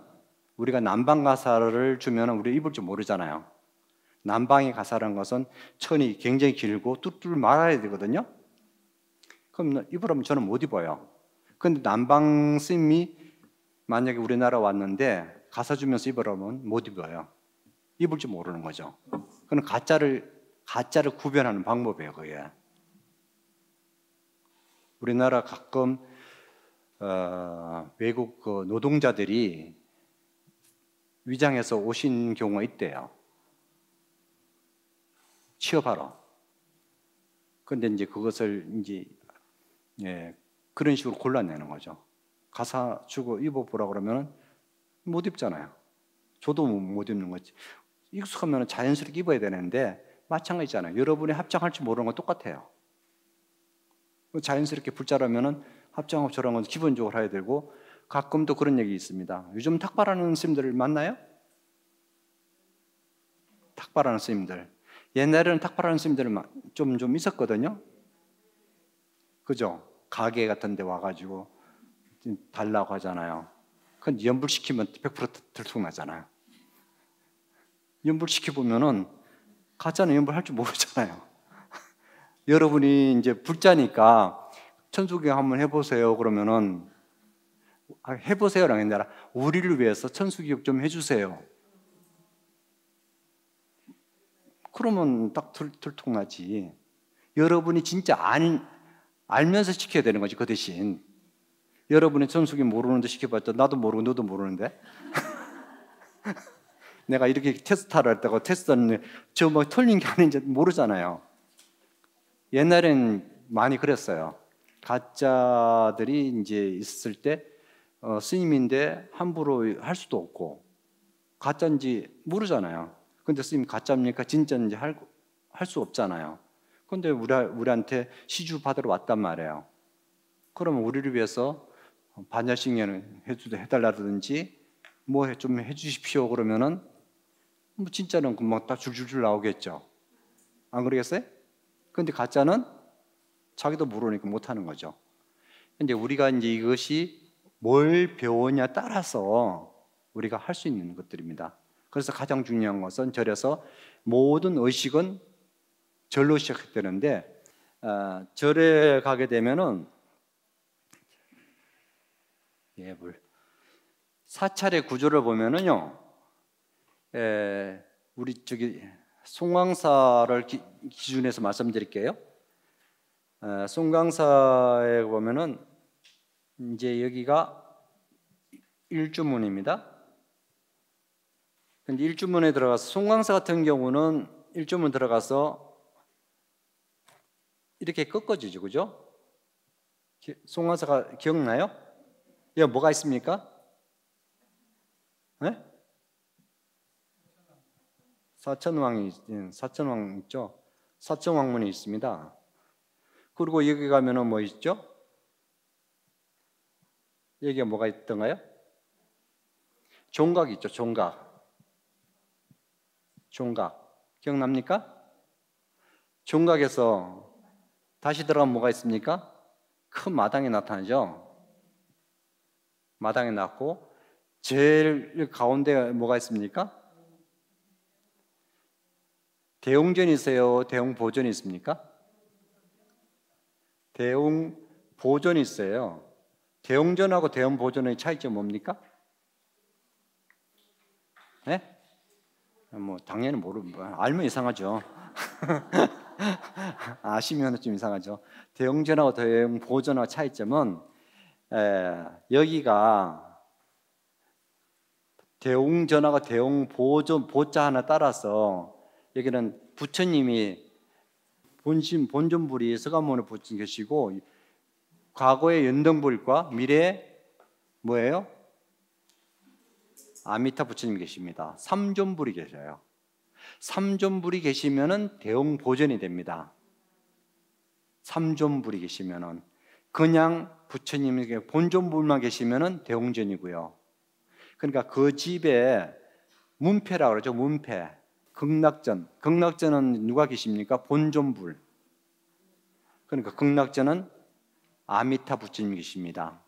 우리가 남방 가사를 주면은 우리 입을 줄 모르잖아요. 남방의 가사라는 것은 천이 굉장히 길고 뚫뚫 말아야 되거든요. 그럼 입으라면 저는 못 입어요. 근데 남방 스님이 만약에 우리나라 왔는데 가사 주면서 입으라면 못 입어요. 입을 줄 모르는 거죠. 그건 가짜를 구별하는 방법이에요, 그게. 우리나라 가끔 외국 노동자들이 위장해서 오신 경우가 있대요. 취업하러. 그런데 이제 그것을 그런 식으로 골라내는 거죠. 가사 주고 입어보라 그러면 못 입잖아요. 저도 못 입는 거지. 익숙하면 자연스럽게 입어야 되는데 마찬가지잖아요. 여러분이 합장할 줄 모르는 건 똑같아요. 자연스럽게 불자라면 합장하고 저런 건 기본적으로 해야 되고, 가끔 또 그런 얘기 있습니다. 요즘 탁발하는 스님들 만나요? 탁발하는 스님들. 옛날에는 탁발하는 스님들 좀 있었거든요. 그죠? 가게 같은 데 와가지고 달라고 하잖아요. 근데 연불시키면 100% 들통나잖아요. 연불시켜보면은 가짜는 연불할 줄 모르잖아요. 여러분이 이제 불자니까 천수경 한번 해보세요 그러면은 해보세요라는 게 아니라 우리를 위해서 천수교육 좀 해주세요. 그러면 딱 들통나지. 여러분이 진짜 알면서 시켜야 되는 거지. 그 대신 여러분이 천수교 모르는데 시켜봤자 나도 모르고 너도 모르는데 내가 이렇게 테스트하러 했다고 테스트하는데 저 뭐 틀린 게 아닌지 모르잖아요. 옛날엔 많이 그랬어요. 가짜들이 이제 있을 때 스님인데 함부로 할 수도 없고 가짜인지 모르잖아요. 근데 스님 가짜입니까 진짜인지 할 수 없잖아요. 근데 우리한테 시주 받으러 왔단 말이에요. 그러면 우리를 위해서 반야식년을 해달라든지 뭐 좀 해주십시오 그러면은 뭐 진짜는 금방 딱 줄줄줄 나오겠죠. 안 그러겠어요? 근데 가짜는 자기도 모르니까 못하는 거죠. 근데 우리가 이제 이것이 뭘 배우냐 따라서 우리가 할 수 있는 것들입니다. 그래서 가장 중요한 것은 절에서 모든 의식은 절로 시작되는데 절에 가게 되면은 사찰의 구조를 보면은요, 우리 송광사를 기준해서 말씀드릴게요. 송광사에 보면은 이제 여기가 일주문입니다. 근데 일주문에 들어가서 송광사 같은 경우는 일주문 들어가서 이렇게 꺾어지죠, 그죠? 송광사가 기억나요? 여기 뭐가 있습니까? 네? 사천왕 있죠? 사천왕문이 있습니다. 그리고 여기 가면은 뭐 있죠? 여기가 뭐가 있던가요? 종각이 있죠, 종각. 기억납니까? 종각에서 다시 들어가면 뭐가 있습니까? 큰 마당이 나타나죠. 마당이 났고 제일 가운데 뭐가 있습니까? 대웅전이 있어요? 대웅보전이 있습니까? 대웅보전이 있어요. 대웅전하고 대웅보전의 차이점이 뭡니까? 네? 뭐 당연히 알면 이상하죠. 아시면 좀 이상하죠. 대웅전하고 대웅보전하고 차이점은 여기가 대웅전하고 대웅보전 보자 하나 따라서 여기는 부처님이 본존불이 서가모니 부처님 계시고 과거의 연등불과 미래의 뭐예요? 아미타 부처님 계십니다. 삼존불이 계셔요. 삼존불이 계시면은 대웅보전이 됩니다. 삼존불이 계시면은 그냥 부처님에게 본존불만 계시면은 대웅전이고요. 그러니까 그 집에 문패라고 그러죠. 문패. 극락전은 누가 계십니까? 본존불. 그러니까 극락전은 아미타 부처님이 계십니다.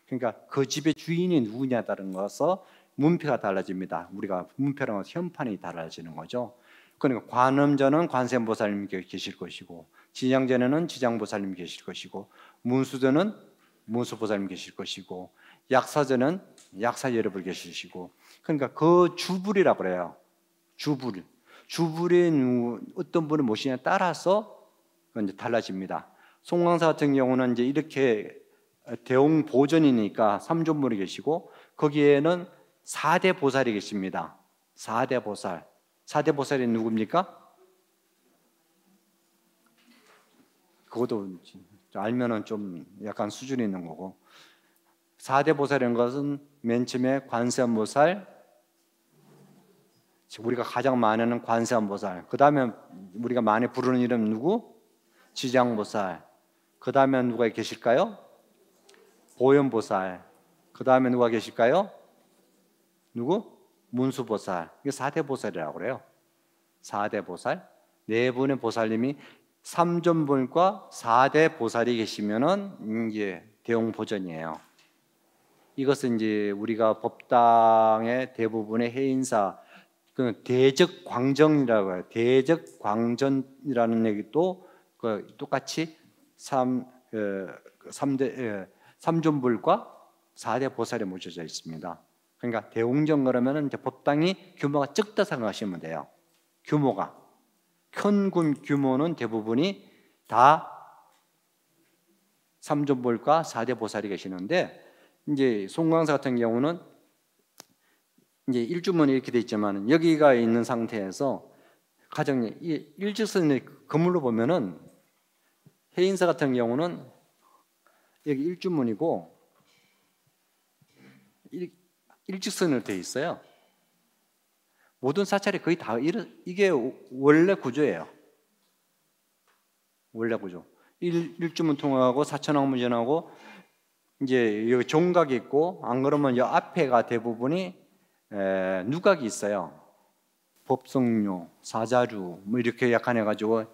그러니까 그 집의 주인이 누구냐에 따른 것서 문패가 달라집니다. 우리가 문패라는 것은 현판이 달라지는 거죠. 그러니까 관음전은 관세음보살님이 계실 것이고, 지장전에는 지장보살님이 계실 것이고, 문수전은 문수보살님이 계실 것이고, 약사전은 약사 여러분 계시고, 그러니까 그 주불이라고 그래요. 주불이 어떤 분을 모시냐에 따라서 이제 달라집니다. 송광사 같은 경우는 이제 이렇게 대웅보전이니까 삼존물이 계시고 거기에는 4대 보살이 계십니다. 4대 보살. 4대 보살이 누굽니까? 그것도 알면은 좀 약간 수준이 있는 거고. 4대 보살이라는 것은 맨 처음에 관세음보살, 우리가 가장 많이 하는 관세음보살, 그 다음에 우리가 많이 부르는 이름 누구? 지장보살. 그 다음에 누가 계실까요? 보현보살. 그 다음에 누가 계실까요? 누구? 문수보살. 이게 4대 보살이라고 그래요. 4대 보살. 네 분의 보살님이 삼존불과 4대 보살이 계시면은 이제 대웅보전이에요. 이것은 이제 우리가 법당의 대부분의 해인사, 그 대적광전이라고 해요. 대적광전이라는 얘기도 똑같이 삼존불과 4대 보살에 묻혀져 있습니다. 그러니까 대웅전 그러면은 이제 법당이 규모가 적다 생각하시면 돼요. 규모가 현군 규모는 대부분이 다 삼존불과 4대 보살이 계시는데, 이제 송광사 같은 경우는 이제 일주문이 이렇게 돼 있지만 여기가 있는 상태에서 가장 일직선의 건물로 보면은 해인사 같은 경우는 여기 일주문이고 일직선으로 되어 있어요. 모든 사찰이 거의 다 이게 원래 구조예요. 원래 구조. 일주문 통하고 사천왕문전하고 이제 여기 종각이 있고, 안 그러면 이 앞에가 대부분이 누각이 있어요. 법성료, 사자류 뭐 이렇게 약간 해가지고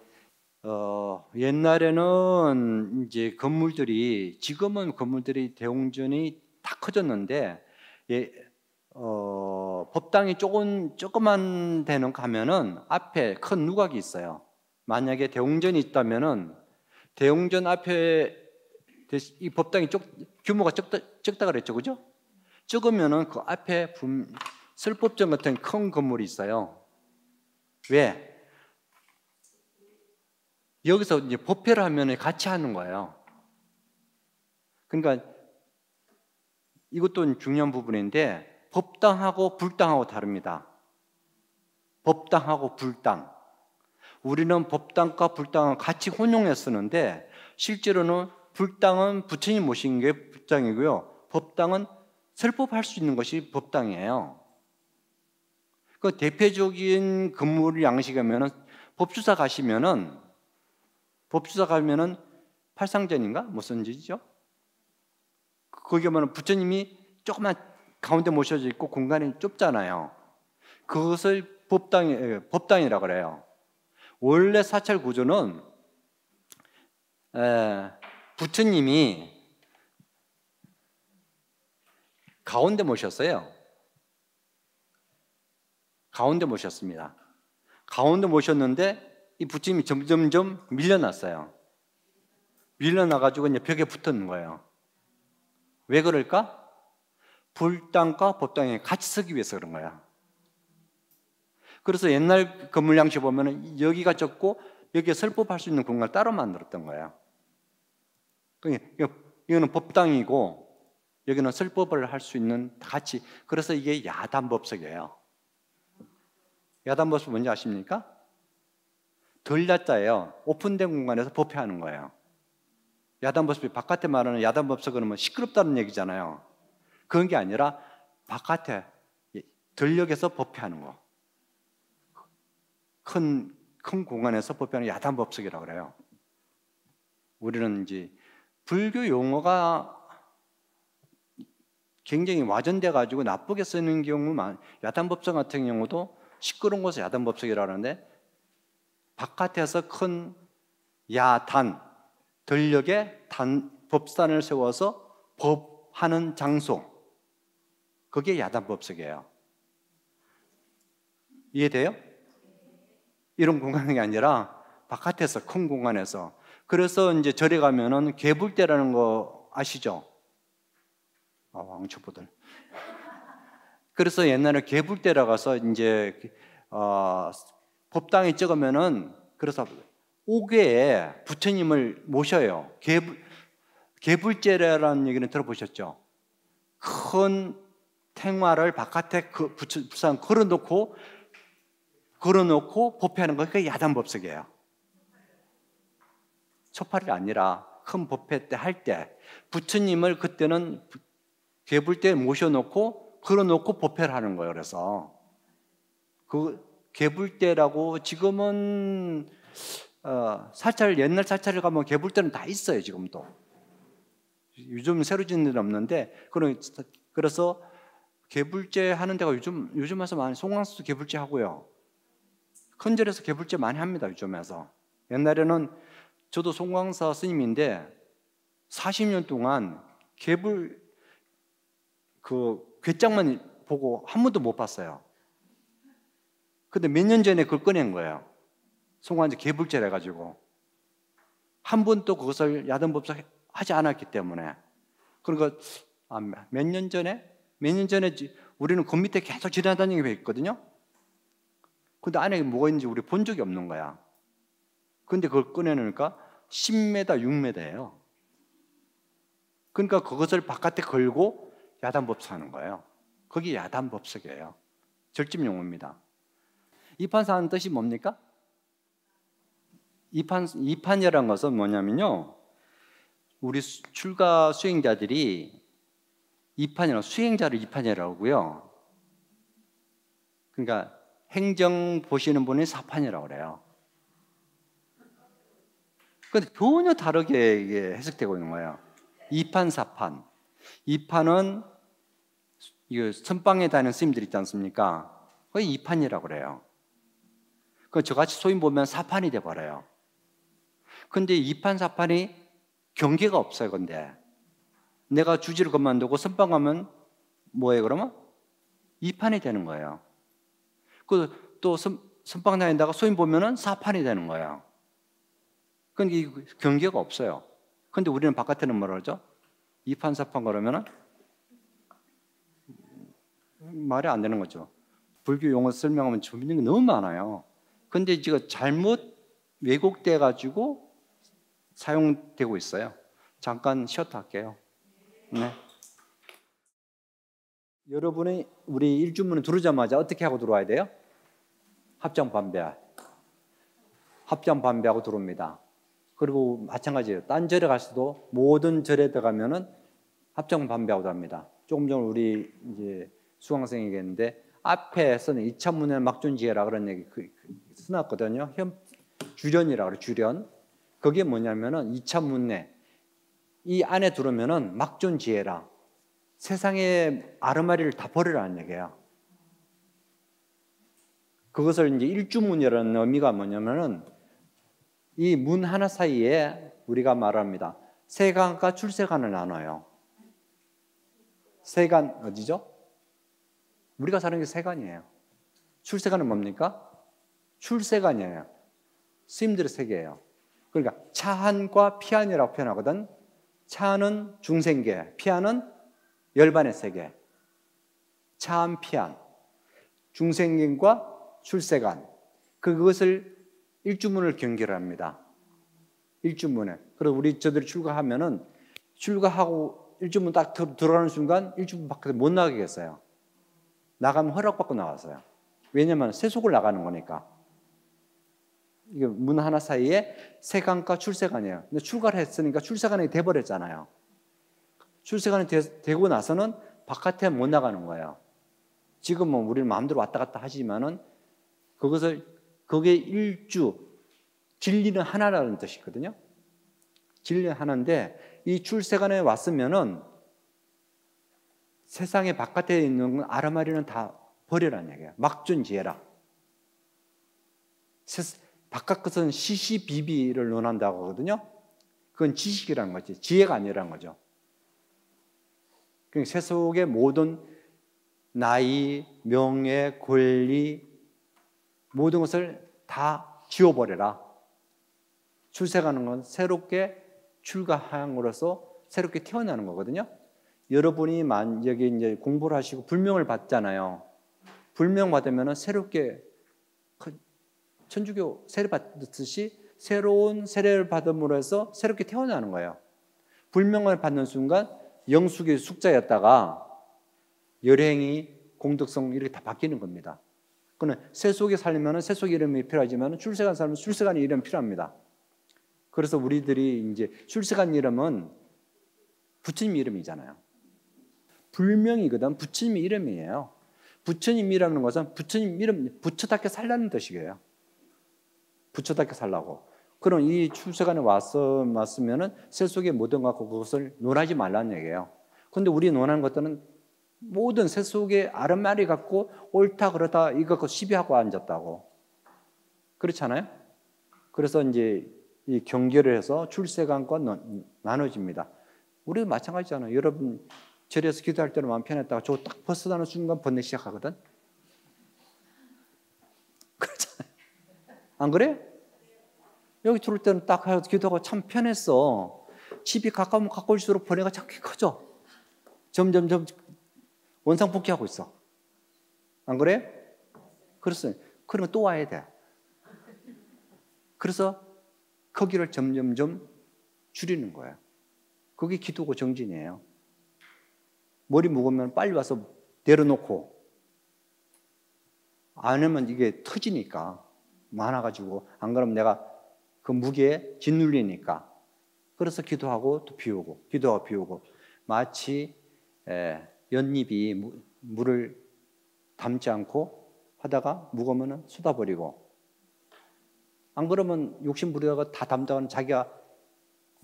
옛날에는 이제 건물들이, 지금은 건물들이 대웅전이 다 커졌는데 법당이 조그만 데는 가면은 앞에 큰 누각이 있어요. 만약에 대웅전이 있다면은 대웅전 앞에 이 법당이 규모가 적다 그랬죠, 그죠? 적으면은 그 앞에 설법전 같은 큰 건물이 있어요. 왜? 여기서 이제 법회를 하면 같이 하는 거예요. 그러니까 이것도 중요한 부분인데 법당하고 불당하고 다릅니다. 법당하고 불당. 우리는 법당과 불당을 같이 혼용해 쓰는데 실제로는 불당은 부처님 모신 게 법당이고요. 법당은 설법할 수 있는 것이 법당이에요. 그 대표적인 건물 양식이면은 법주사 가면은 팔상전인가 무슨 지죠? 거기 가면 부처님이 조그만 가운데 모셔져 있고 공간이 좁잖아요. 그것을 법당이라고 그래요. 원래 사찰 구조는 부처님이 가운데 모셨어요. 가운데 모셨습니다. 가운데 모셨는데 이 부처님이 점점점 밀려났어요. 밀려나가지고 이제 벽에 붙는 거예요. 왜 그럴까? 불당과 법당이 같이 서기 위해서 그런 거야. 그래서 옛날 건물 양식 보면은 여기가 좁고 여기에 설법할 수 있는 공간을 따로 만들었던 거예요. 이거는 법당이고 여기는 설법을 할 수 있는 같이. 그래서 이게 야단법석이에요. 야단법석 뭔지 아십니까? 덜 야자예요. 오픈된 공간에서 법회하는 거예요. 야단법석이 바깥에 말하는 야단법석은 뭐 시끄럽다는 얘기잖아요. 그런 게 아니라 바깥에 들녘에서 법회하는 거. 큰 공간에서 법회하는 야단법석이라고 그래요. 우리는 이제 불교 용어가 굉장히 와전돼 가지고 나쁘게 쓰는 경우만, 야단법석 같은 경우도 시끄러운 곳을 야단법석이라고 하는데 바깥에서 큰 야단, 들녘에 법산을 세워서 법하는 장소, 그게 야단법석이에요. 이해돼요? 이런 공간이 아니라 바깥에서 큰 공간에서. 그래서 이제 절에 가면은 개불대라는 거 아시죠? 왕초보들. 그래서 옛날에 개불대라 가서 이제 법당에 찍으면은 그래서 옥외에 부처님을 모셔요. 개불제라는 얘기는 들어보셨죠? 큰 탱화를 바깥에 부산 걸어놓고 법회하는 거, 그게 야단법석이에요. 초파리 아니라 큰 법회 때 할 때 부처님을 그때는 개불대에 모셔놓고 걸어놓고 법회를 하는 거예요. 그래서 그 개불대라고 지금은 옛날 사찰을 가면 개불대는 다 있어요. 지금도. 요즘 새로 짓는 데는 없는데, 그래서 개불제 하는 데가 요즘 와서 많이, 송광수도 개불제 하고요. 큰절에서 개불제 많이 합니다. 요즘에서. 옛날에는 저도 송광사 스님인데 40년 동안 괴짝만 보고 한 번도 못 봤어요. 근데 몇 년 전에 그걸 꺼낸 거예요. 송광사 개불제를 해가지고. 한 번도 그것을 야단법석 하지 않았기 때문에. 그러니까 몇 년 전에 우리는 그 밑에 계속 지나다니게 했거든요. 근데 안에 뭐가 있는지 우리 본 적이 없는 거야. 근데 그걸 꺼내놓으니까 10m, 6m예요. 그러니까 그것을 바깥에 걸고 야단법석 하는 거예요. 그게 야단법석이에요. 절집 용어입니다. 이판사 하는 뜻이 뭡니까? 이판이라는 것은 뭐냐면요, 우리 출가 수행자들이 이판이라고, 수행자를 이판이라고 하고요. 그러니까 행정 보시는 분이 사판이라고 그래요. 그런데 전혀 다르게 이게 해석되고 있는 거예요. 이판, 사판. 이판은 이거 선방에 다니는 스님들 있지 않습니까? 그게 이판이라고 그래요. 그 저같이 소인 보면 사판이 돼버려요. 근데 이판, 사판이 경계가 없어요. 근데 내가 주지를 그만두고 선방 가면 뭐예요? 그러면 이판이 되는 거예요. 또 선방 다니다가 소인 보면은 사판이 되는 거예요. 그러니까 경계가 없어요. 근데 우리는 바깥에는 뭐라 그러죠? 이판, 사판 그러면은 말이 안 되는 거죠. 불교 용어 설명하면 재밌는 게 너무 많아요. 근데 지금 잘못 왜곡돼 가지고 사용되고 있어요. 잠깐 쉬었다 할게요. 네. 여러분이 우리 일주문에 들어오자마자 어떻게 하고 들어와야 돼요? 합장 반배. 합장 반배하고 들어옵니다. 그리고 마찬가지예요. 딴 절에 가서도 모든 절에 들어가면은 합장 반배하고 들어갑니다. 조금 전에 우리 이제 수강생이 얘기했는데 앞에서는 이참문에 막존지혜라 그런 얘기 써놨거든요. 주련이라 그래, 주련. 그게 뭐냐면은 이참문내 이 안에 들어오면은 막존지혜라 세상의 아르마리를 다 버리라는 얘기예요. 그것을 이제 일주문이라는 의미가 뭐냐면은 이 문 하나 사이에 우리가 말합니다. 세간과 출세간을 나눠요. 세간 어디죠? 우리가 사는 게 세간이에요. 출세간은 뭡니까? 출세간이에요. 스님들의 세계예요. 그러니까 차한과 피한이라고 표현하거든. 차한은 중생계, 피한은 열반의 세계. 차한, 피한. 중생계과 출세간. 그것을 일주문을 경계합니다. 일주문에. 그리고 우리 저들이 출가하면은 출가하고 일주문 딱 들어가는 순간 일주문 밖에 못 나가겠어요. 나가면 허락받고 나왔어요. 왜냐하면 세속을 나가는 거니까. 이게 문 하나 사이에 세간과 출세간이에요. 근데 출가를 했으니까 출세간이 돼버렸잖아요. 출세간이 되고 나서는 바깥에 못 나가는 거예요. 지금은 우리는 마음대로 왔다 갔다 하지만은 그게 일주, 진리는 하나라는 뜻이거든요. 진리는 하나인데 이 출세간에 왔으면은 세상의 바깥에 있는 아르마리는 다 버리라는 얘기예요. 막존지혜라. 바깥 것은 시시비비를 논한다고 하거든요. 그건 지식이라는 거지. 지혜가 아니라는 거죠. 그러니까 세속의 모든 나이, 명예, 권리 모든 것을 다 지워버려라. 출세가는 건 새롭게 출가함으로써 새롭게 태어나는 거거든요. 여러분이 만약에 이제 공부를 하시고 불명을 받잖아요. 불명 받으면 새롭게 천주교 세례 받듯이 새로운 세례를 받음으로 해서 새롭게 태어나는 거예요. 불명을 받는 순간 영숙이 숙자였다가 열행이 공덕성 이렇게 다 바뀌는 겁니다. 그는 세속에 살려면 세속 이름이 필요하지만 출세간 살면 출세간 이름이 필요합니다. 그래서 우리들이 이제 출세간 이름은 부처님 이름이잖아요. 불명이거든 부처님 이름이에요. 부처님이라는 것은 부처님 이름 부처답게 살라는 뜻이에요. 부처답게 살라고. 그럼 이 출세간에 왔으면은 세속의 모든 것 갖고 그것을 논하지 말라는 얘기예요. 근데 우리 논하는 것들은 모든 세속의 아르마리 갖고 옳다 그러다 이거 갖고 시비하고 앉았다고. 그렇잖아요? 그래서 이제 이 경계를 해서 출세간과 나눠집니다. 우리도 마찬가지잖아요. 여러분 절에서 기도할 때는 마음 편했다가 저 딱 벗어나는 순간 번뇌 시작하거든. 그렇잖아요. 안 그래? 여기 들어올 때는 딱 해서 기도하고 참 편했어. 집이 가까우면 가까울수록 번뇌가 자꾸 커져. 점점 원상복귀하고 있어. 안 그래? 그래서 그러면 또 와야 돼. 그래서 거기를 점점점 줄이는 거예요. 그게 기도고 정진이에요. 머리 무거우면 빨리 와서 내려놓고 안 하면 이게 터지니까 많아가지고 안 그러면 내가 그 무게에 짓눌리니까 그래서 기도하고 또 비우고 기도하고 비우고 마치 연잎이 물을 담지 않고 하다가 무거우면 쏟아버리고 안 그러면 욕심 부리다가 다 담다가는 자기가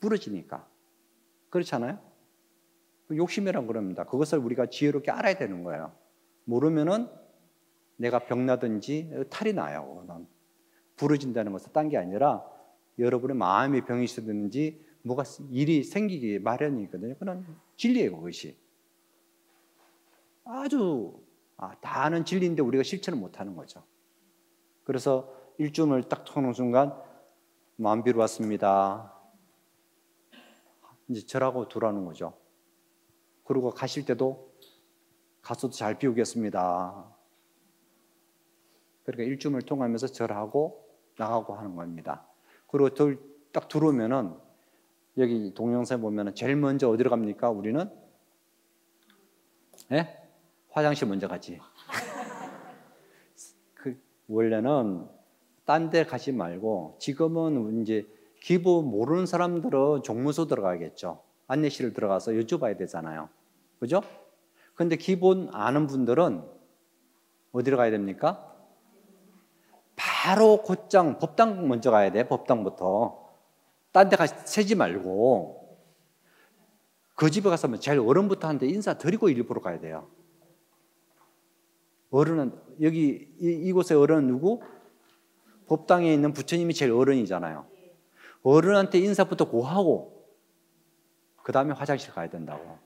부러지니까 그렇잖아요? 욕심이라고 그럽니다. 그것을 우리가 지혜롭게 알아야 되는 거예요. 모르면은 내가 병나든지 탈이 나요. 부러진다는 것은 딴 게 아니라 여러분의 마음의 병이 있었든지 뭐가 일이 생기기 마련이거든요. 그건 진리예요. 그것이 아주 다 아는 진리인데 우리가 실천을 못하는 거죠. 그래서 일주문을 딱 터는 순간 마음 비로 왔습니다. 이제 절하고 돌아오는 거죠. 그리고 가실 때도 가서도 잘 비우겠습니다. 그러니까 일주문을 통하면서 절하고 나가고 하는 겁니다. 그리고 딱 들어오면은 여기 동영상에 보면은 제일 먼저 어디로 갑니까? 우리는 화장실 먼저 가지. 원래는 딴 데 가지 말고 지금은 이제 기부 모르는 사람들은 종무소 들어가겠죠. 안내실을 들어가서 여쭤봐야 되잖아요. 그죠? 근데 기본 아는 분들은 어디로 가야 됩니까? 바로 곧장 법당 먼저 가야 돼. 법당부터. 딴 데 가서 세지 말고 그 집에 가서 제일 어른부터 한테 인사 드리고 일부러 가야 돼요. 어른은 여기 이곳의 어른은 누구? 법당에 있는 부처님이 제일 어른이잖아요. 어른한테 인사부터 고하고 그 다음에 화장실 가야 된다고.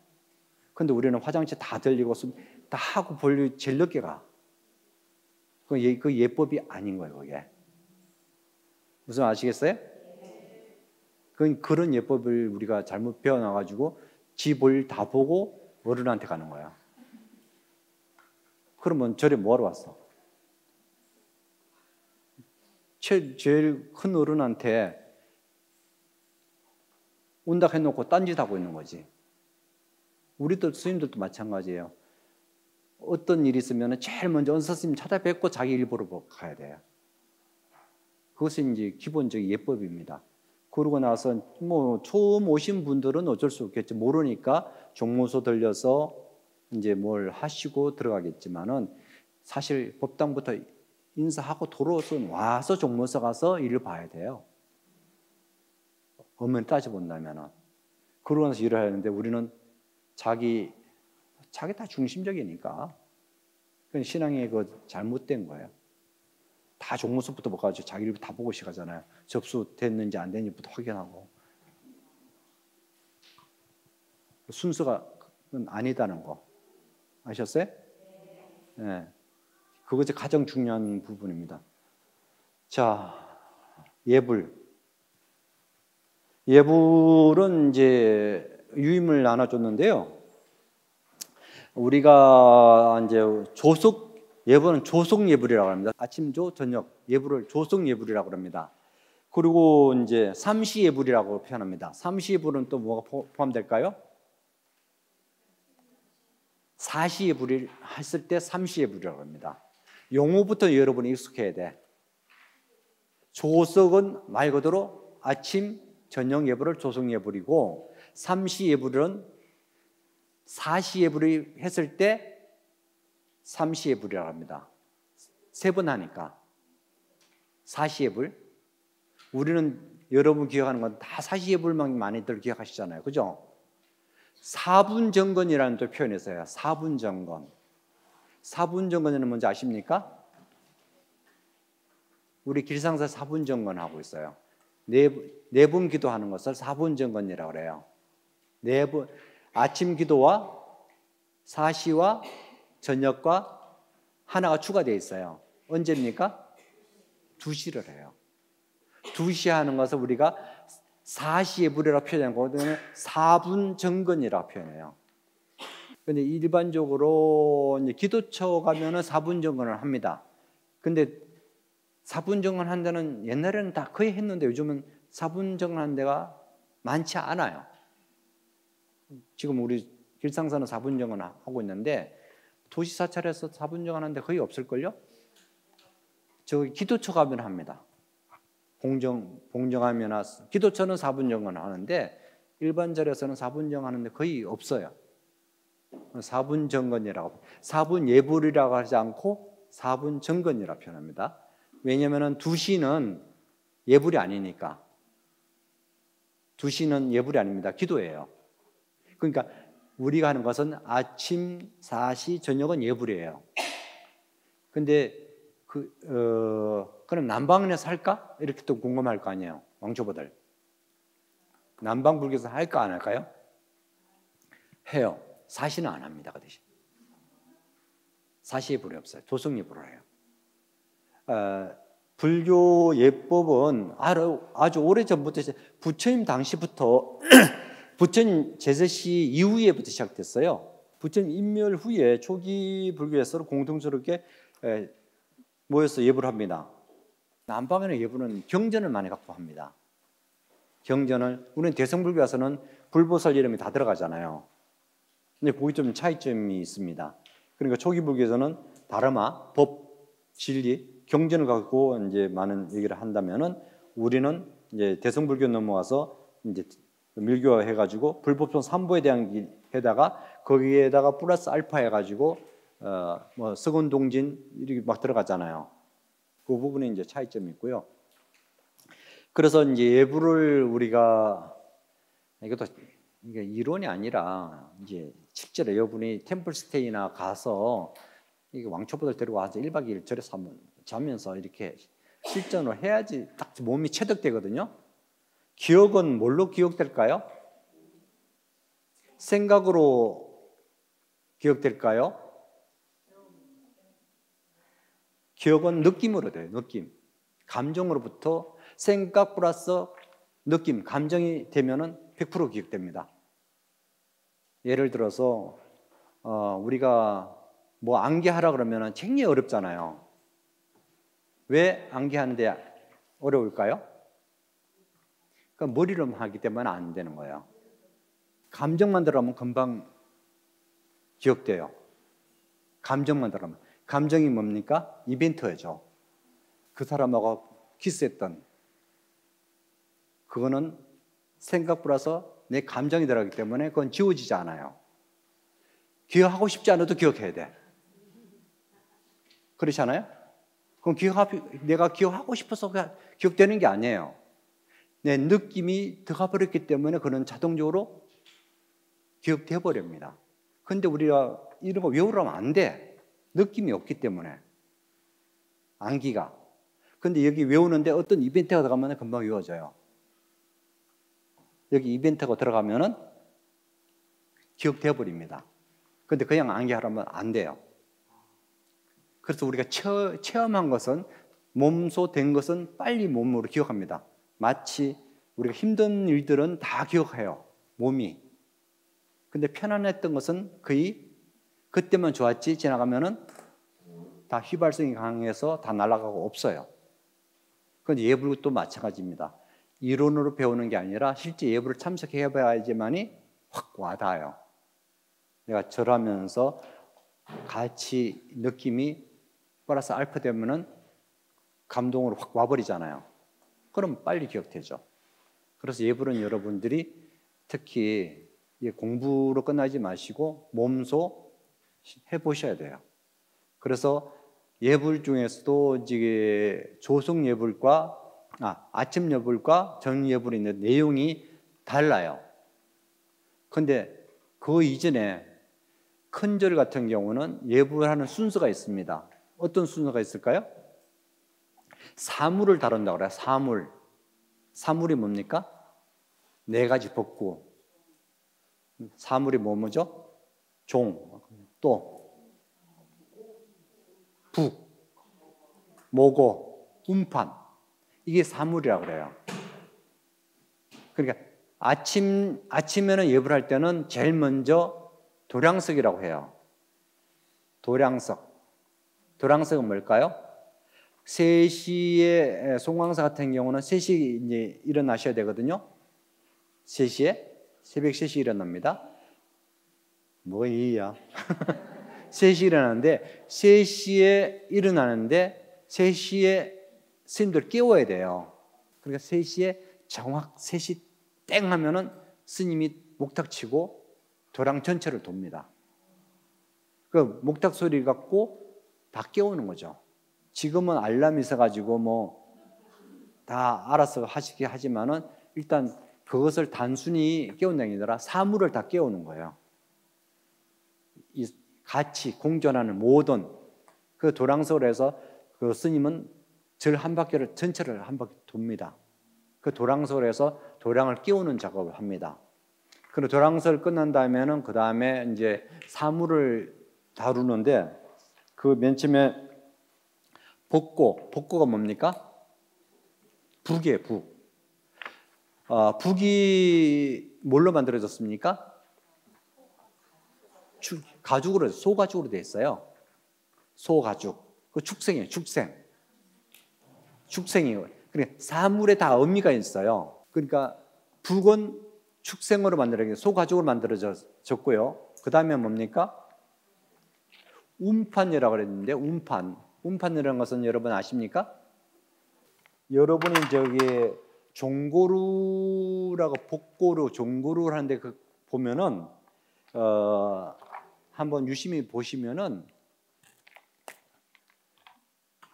근데 우리는 화장실 다 들리고 다 하고 볼일 제일 늦게 가. 그 예법이 아닌 거예요, 그게. 무슨 아시겠어요? 그런 예법을 우리가 잘못 배워놔가지고 지 볼 다 보고 어른한테 가는 거야. 그러면 절에 뭐하러 왔어? 제일 큰 어른한테 온다 해놓고 딴짓하고 있는 거지. 우리도 스님들도 마찬가지예요. 어떤 일이 있으면 제일 먼저 은사 스님 찾아뵙고 자기 일 보러 가야 돼요. 그것이 이제 기본적인 예법입니다. 그러고 나서 뭐 처음 오신 분들은 어쩔 수 없겠죠. 모르니까 종무소 들려서 이제 뭘 하시고 들어가겠지만은 사실 법당부터 인사하고 돌아서 와서 종무소 가서 일을 봐야 돼요. 엄연히 따져본다면은. 그러고 나서 일을 하는데 우리는 자기 다 중심적이니까. 그건 신앙의 그 잘못된 거예요. 다 종무소부터 못 가지고 자기 일 다 보고 시작하잖아요. 접수됐는지 안 됐는지부터 확인하고. 순서가 아니다는 거. 아셨어요? 네. 그것이 가장 중요한 부분입니다. 자, 예불. 예불은 이제 유임을 나눠줬는데요. 우리가 이제 예불은 조속 예불이라고 합니다. 아침조, 저녁 예불을 조속 예불이라고 합니다. 그리고 이제 삼시 예불이라고 표현합니다. 삼시 예불은 또 뭐가 포함될까요? 사시 예불을 했을 때 삼시 예불이라고 합니다. 용어부터 여러분이 익숙해야 돼. 조석은 말 그대로 아침, 저녁 예불을 조속 예불이고, 삼시 예불은 사시 예불을 했을 때 삼시 예불이라고 합니다. 세 번 하니까. 사시 예불. 우리는 여러분 기억하는 건 다 사시 예불만 많이들 기억하시잖아요. 그죠? 사분정건이라는 또 표현이 있어요. 사분정건. 사분정건은 뭔지 아십니까? 우리 길상사 사분정건 하고 있어요. 네 분 기도하는 것을 사분정건이라고 그래요. 네 분, 아침 기도와 사시와 저녁과 하나가 추가되어 있어요. 언제입니까? 2시를 해요. 2시 하는 것을 우리가 사시의 불이라고 표현하고 사분정건이라고 표현해요. 근데 일반적으로 이제 기도처 가면은 사분정건을 합니다. 근데 사분정건 한 데는 옛날에는 다 거의 했는데 요즘은 사분정건 한 데가 많지 않아요. 지금 우리 길상사는 사분정건 하고 있는데 도시 사찰에서 사분정건 하는 데 거의 없을걸요? 저기 기도처 가면 합니다. 봉정하면 기도처는 사분정건 하는데 일반 절에서는 사분정건 하는데 거의 없어요. 사분정건이라고, 사분예불이라고 하지 않고 사분정건이라고 표현합니다. 왜냐하면 2시는 예불이 아니니까. 2시는 예불이 아닙니다. 기도예요. 그러니까 우리가 하는 것은 아침, 사시, 저녁은 예불이에요. 근데 그럼 남방에서 할까? 이렇게 또 궁금할 거 아니에요. 왕초보들. 남방 불교에서 할까 안 할까요? 해요. 사시는 안 합니다. 그 대신. 사시 예불이 없어요. 조성 예불을 해요. 불교 예법은 아주 오래전부터 부처님 당시부터 부처님 제세시 이후에부터 시작됐어요. 부처님 인멸 후에 초기 불교에서 공통스럽게 모여서 예불을 합니다. 남방에는 예불은 경전을 많이 갖고 합니다. 경전을 우리는 대성불교 와서는 불보살 이름이 다 들어가잖아요. 근데 거기 좀 차이점이 있습니다. 그러니까 초기 불교에서는 다르마, 법, 진리, 경전을 갖고 이제 많은 얘기를 한다면은 우리는 이제 대성불교 넘어와서 이제 밀교 해가지고 불법성 삼보에 대한 해다가 거기에다가 플러스 알파 해가지고 뭐 서건동진 이렇게 막 들어갔잖아요. 그 부분에 이제 차이점이 있고요. 그래서 이제 예불을 우리가 이것도 이게 이론이 아니라 이제 실제로 여러분이 템플스테이나 가서 이게 왕초보들 데리고 와서 1박 2일 절에서 한번 자면서 이렇게 실전을 해야지 딱 몸이 체득되거든요. 기억은 뭘로 기억될까요? 생각으로 기억될까요? 기억은 느낌으로 돼요. 느낌. 감정으로부터 생각 플러스 느낌, 감정이 되면은 100% 기억됩니다. 예를 들어서 우리가 뭐 암기하라 그러면은 굉장히 어렵잖아요. 왜 암기하는데 어려울까요? 그러니까 머리로 하기 때문에 안 되는 거예요. 감정만 들어가면 금방 기억돼요. 감정만 들어가면. 감정이 뭡니까? 이벤트죠. 그 사람하고 키스했던 그거는 생각 플러스 내 감정이 들어가기 때문에 그건 지워지지 않아요. 기억하고 싶지 않아도 기억해야 돼. 그렇지 않아요? 그럼 내가 기억하고 싶어서 기억되는 게 아니에요. 내 느낌이 들어가 버렸기 때문에 그는 자동적으로 기억돼 버립니다. 근데 우리가 이런 거 외우려면 안 돼. 느낌이 없기 때문에. 암기가. 근데 여기 외우는데 어떤 이벤트가 들어가면 금방 외워져요. 여기 이벤트가 들어가면은 기억돼 버립니다. 근데 그냥 암기하려면 안 돼요. 그래서 우리가 체험한 것은 몸소 된 것은 빨리 몸으로 기억합니다. 마치 우리가 힘든 일들은 다 기억해요. 몸이. 근데 편안했던 것은 거의 그때만 좋았지 지나가면은 다 휘발성이 강해서 다 날아가고 없어요. 그건 예불도 마찬가지입니다. 이론으로 배우는 게 아니라 실제 예불을 참석해 봐야지만이 확 와닿아요. 내가 절하면서 같이 느낌이 플러스 알파 되면은 감동으로 확 와버리잖아요. 그럼 빨리 기억되죠. 그래서 예불은 여러분들이 특히 공부로 끝나지 마시고 몸소 해보셔야 돼요. 그래서 예불 중에서도 이제 조성 예불과 아침 예불과 저녁 예불이 있는 내용이 달라요. 근데 그 이전에 큰 절 같은 경우는 예불하는 순서가 있습니다. 어떤 순서가 있을까요? 사물을 다룬다고 그래요. 사물. 사물이 뭡니까? 4가지 법구. 사물이 뭐죠? 종, 또 북, 모고, 운판. 이게 사물이라고 그래요. 그러니까 아침에는 예불할 때는 제일 먼저 도량석이라고 해요. 도량석. 도량석은 뭘까요? 3시에 송광사 같은 경우는 3시에 이제 일어나셔야 되거든요. 3시에 새벽 3시에 일어납니다. 뭐가 이야? 3시에 일어나는데 3시에 일어나는데 3시에 스님들 깨워야 돼요. 그러니까 3시에 정확 3시 땡 하면은 스님이 목탁 치고 도량 전체를 돕니다. 그 목탁 소리 갖고 다 깨우는 거죠. 지금은 알람이 있어가지고 뭐 다 알아서 하시게 하지만은 일단 그것을 단순히 깨운다는 게 아니라 사물을 다 깨우는 거예요. 이 같이 공존하는 모든 그 도량설에서 그 스님은 절 한 바퀴를 전체를 한 바퀴 돕니다. 그 도량설에서 도량을 깨우는 작업을 합니다. 그리고 도량설 끝난 다음에는 그 다음에 이제 사물을 다루는데 그 맨 처음에 복고가 뭡니까? 북이에요, 북. 북이 뭘로 만들어졌습니까? 가죽으로, 소가죽으로 되어 있어요. 소가죽. 그 축생이에요, 축생. 축생이에요. 그러니까 사물에 다 의미가 있어요. 그러니까 북은 축생으로 만들어졌고 소가죽으로 만들어졌고요. 그 다음에 뭡니까? 운판이라고 그랬는데 운판 운판이라는 것은 여러분 아십니까? 여러분이 저기 종고루라고 복고루, 종고루 하는데 보면은 한번 유심히 보시면은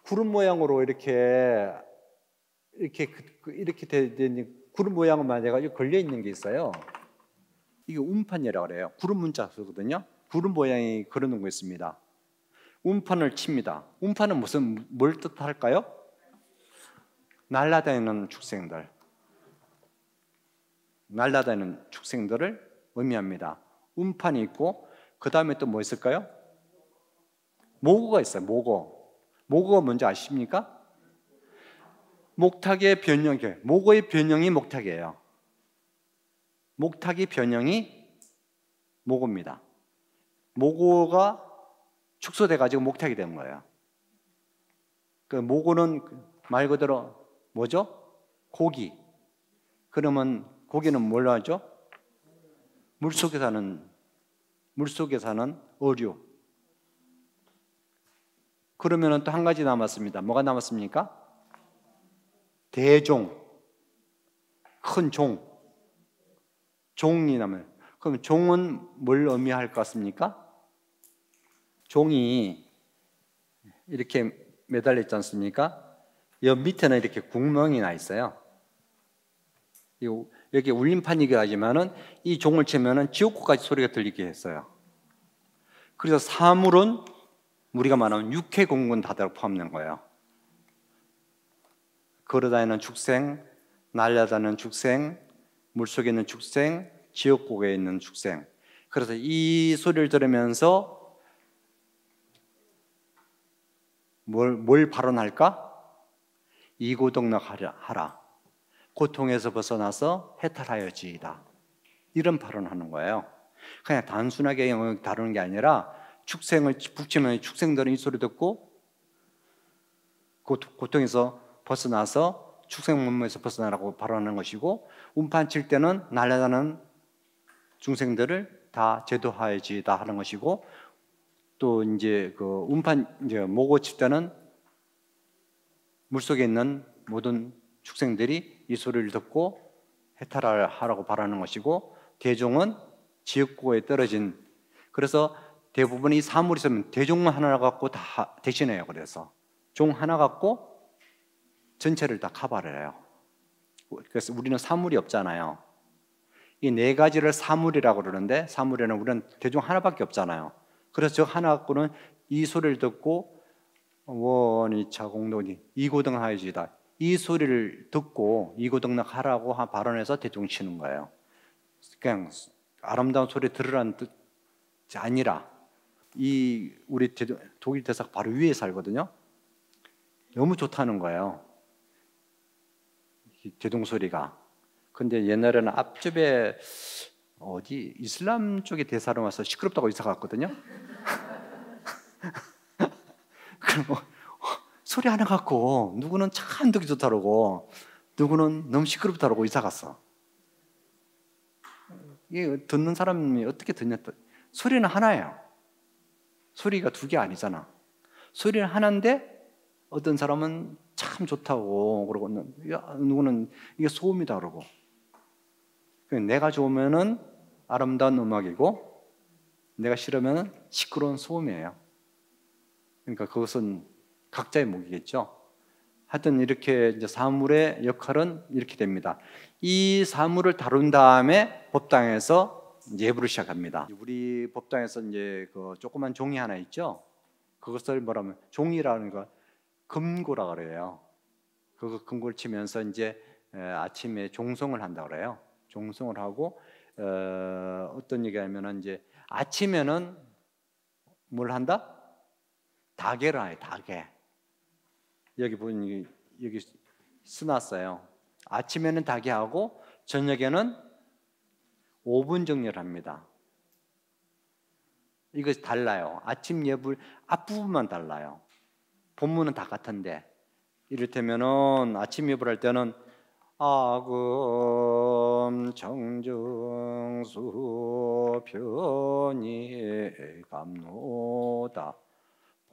구름 모양으로 이렇게 된 구름 모양으로 만들어가지고 걸려 있는 게 있어요. 이게 운판이라고 그래요. 구름 문자 쓰거든요. 구름 모양이 걸어놓은 거 있습니다. 운판을 칩니다. 운판은 뭘 뜻할까요? 날아다니는 축생들. 날아다니는 축생들을 의미합니다. 운판이 있고 그 다음에 또 뭐 있을까요? 모고가 있어요. 모고가 뭔지 아십니까? 목탁의 변형이에요. 모고의 변형이 목탁이에요. 목탁이 변형이 모고입니다. 모고가 축소돼 가지고 목탁이 된 거예요. 그 모고는 말 그대로 뭐죠? 고기. 그러면 고기는 뭘로 하죠? 물속에 사는 어류. 그러면 또 한 가지 남았습니다. 뭐가 남았습니까? 대종. 큰 종. 종이 남아요. 그럼 종은 뭘 의미할 것 같습니까? 종이 이렇게 매달려 있지 않습니까? 여 밑에는 이렇게 구멍이 나 있어요. 여기 울림판이긴 하지만은 이 종을 치면은 지옥고까지 소리가 들리게 했어요. 그래서 사물은 우리가 말하는 육해공군 다대로 포함된 거예요. 걸어다니는 축생, 날아다니는 축생, 물속에 있는 축생, 지옥고에 있는 축생. 그래서 이 소리를 들으면서 뭘 발언할까? 이고동락하라. 고통에서 벗어나서 해탈하여지이다. 이런 발언하는 거예요. 그냥 단순하게 영역 다루는 게 아니라 축생을 북치면 축생들은 이 소리 듣고 고통에서 벗어나서 축생 몸에서 벗어나라고 발언하는 것이고, 운판 칠 때는 날아가는 중생들을 다 제도하여지이다 하는 것이고, 또 이제 그 운판 이제 모고 칠 때는 물속에 있는 모든 축생들이 이 소리를 듣고 해탈하라고 바라는 것이고, 대종은 지옥고에 떨어진, 그래서 대부분 이 사물이 있으면 대종만 하나 갖고 다 대신해요. 그래서 종 하나 갖고 전체를 다 커버를 해요. 그래서 우리는 사물이 없잖아요. 이 네 가지를 사물이라고 그러는데, 사물에는 우리는 대종 하나밖에 없잖아요. 그래서 저 하나 갖고는 이 소리를 듣고 원이차 공론이 이고등하여지이다, 이 소리를 듣고 이고등락하라고 발언해서 대종 치는 거예요. 그냥 아름다운 소리 들으라는 뜻이 아니라, 이 우리 독일 대사가 바로 위에 살거든요. 너무 좋다는 거예요, 대동 소리가. 근데 옛날에는 앞집에 어디 이슬람 쪽의 대사로 와서 시끄럽다고 이사 갔거든요. 그럼 소리 하나 갖고 누구는 참 듣기 좋다고, 누구는 너무 시끄럽다고 이사 갔어. 이게 듣는 사람이 어떻게 듣냐? 소리는 하나예요. 소리가 두 개 아니잖아. 소리는 하나인데 어떤 사람은 참 좋다고 그러고, 누구는 이게 소음이다 그러고. 내가 좋으면은 아름다운 음악이고, 내가 싫으면 시끄러운 소음이에요. 그러니까 그것은 각자의 몫이겠죠. 하여튼 이렇게 이제 사물의 역할은 이렇게 됩니다. 이 사물을 다룬 다음에 법당에서 이제 예불을 시작합니다. 우리 법당에서 이제 그 조그만 종이 하나 있죠. 그것을 뭐라면 종이라는 거 금고라 그래요. 그 금고를 치면서 이제 아침에 종송을 한다 그래요. 종송을 하고 어떤 얘기하면은 이제 아침에는 뭘 한다? 다계를 해요. 다계. 여기 보니 여기 써놨어요. 아침에는 다계하고 저녁에는 5분 정리를 합니다. 이것이 달라요. 아침 예불 앞부분만 달라요. 본문은 다 같은데, 이를테면은 아침 예불할 때는 아금 정정수 편이 감노다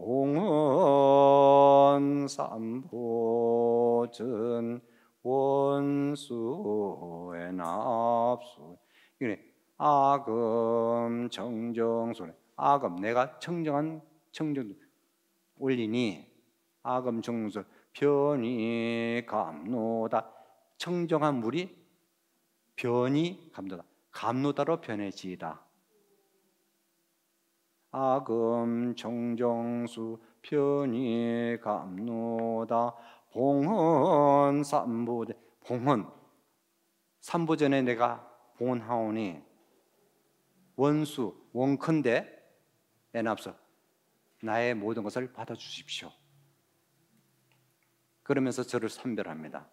봉헌 삼보전 원수의 납수. 이래 아금 청정손. 아금 내가 청정한 청정 올리니 아금 청정손 변이 감노다. 청정한 물이 변이 감노다. 감노다로 변해지이다. 아금 청정수 변이 감노다. 봉헌 삼보전. 봉헌 삼보전에 내가 봉헌하오니 원수 원컨대 애납서 나의 모든 것을 받아주십시오. 그러면서 저를 선별합니다.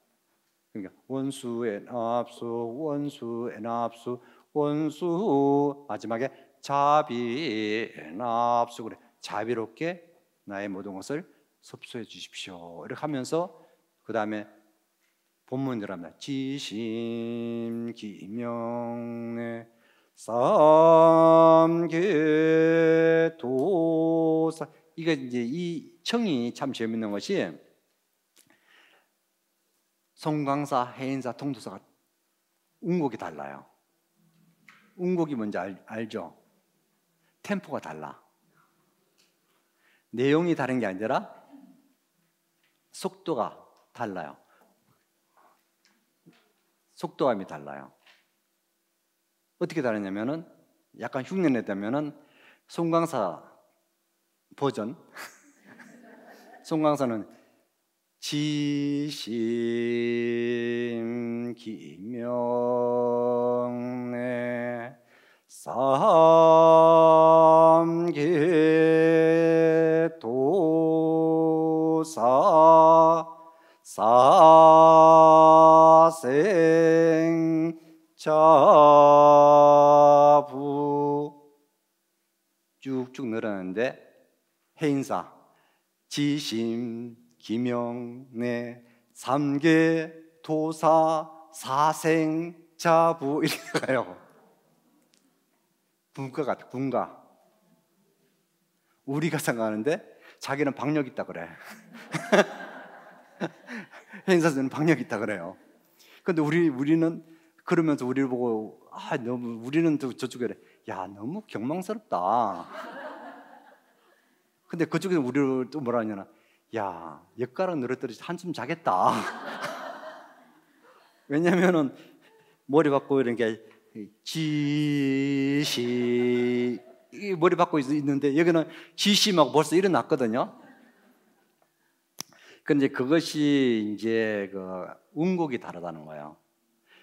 그러니까 원수의 납수 원수의 납수 원수 마지막에 자비의 납수. 그래 자비롭게 나의 모든 것을 섭수해 주십시오. 이렇게 하면서 그 다음에 본문대로 합니다. 지심 기명내 삼계 도사. 이게 이제 이 청이 참 재밌는 것이 송광사, 해인사, 통도사가 운곡이 달라요. 운곡이 뭔지 알죠? 템포가 달라. 내용이 다른 게 아니라 속도가 달라요. 속도감이 달라요. 어떻게 다르냐면은 약간 흉내내다면은 송광사 버전 송광사는 지심 기명내 삼계 도사 사생 자부 쭉쭉 늘어나는데 해인사 지심 기명내 삼계 도사 사생 자부 이렇게 가요. 군가 같아. 군가. 우리가 생각하는데 자기는 박력 있다 그래. 해인사는 박력 있다 그래요. 근데 우리는 그러면서 우리를 보고 너무 우리는 또 저쪽에 야 너무 경망스럽다. 근데 그쪽에서 우리를 또 뭐라 하냐나 야 엿가락 늘어뜨리지 한숨 자겠다. 왜냐면은 머리 받고 이런 게 지시 머리 받고 있는데 여기는 지심하고 벌써 일어났거든요. 근데 그것이 이제 그 운곡이 다르다는 거예요.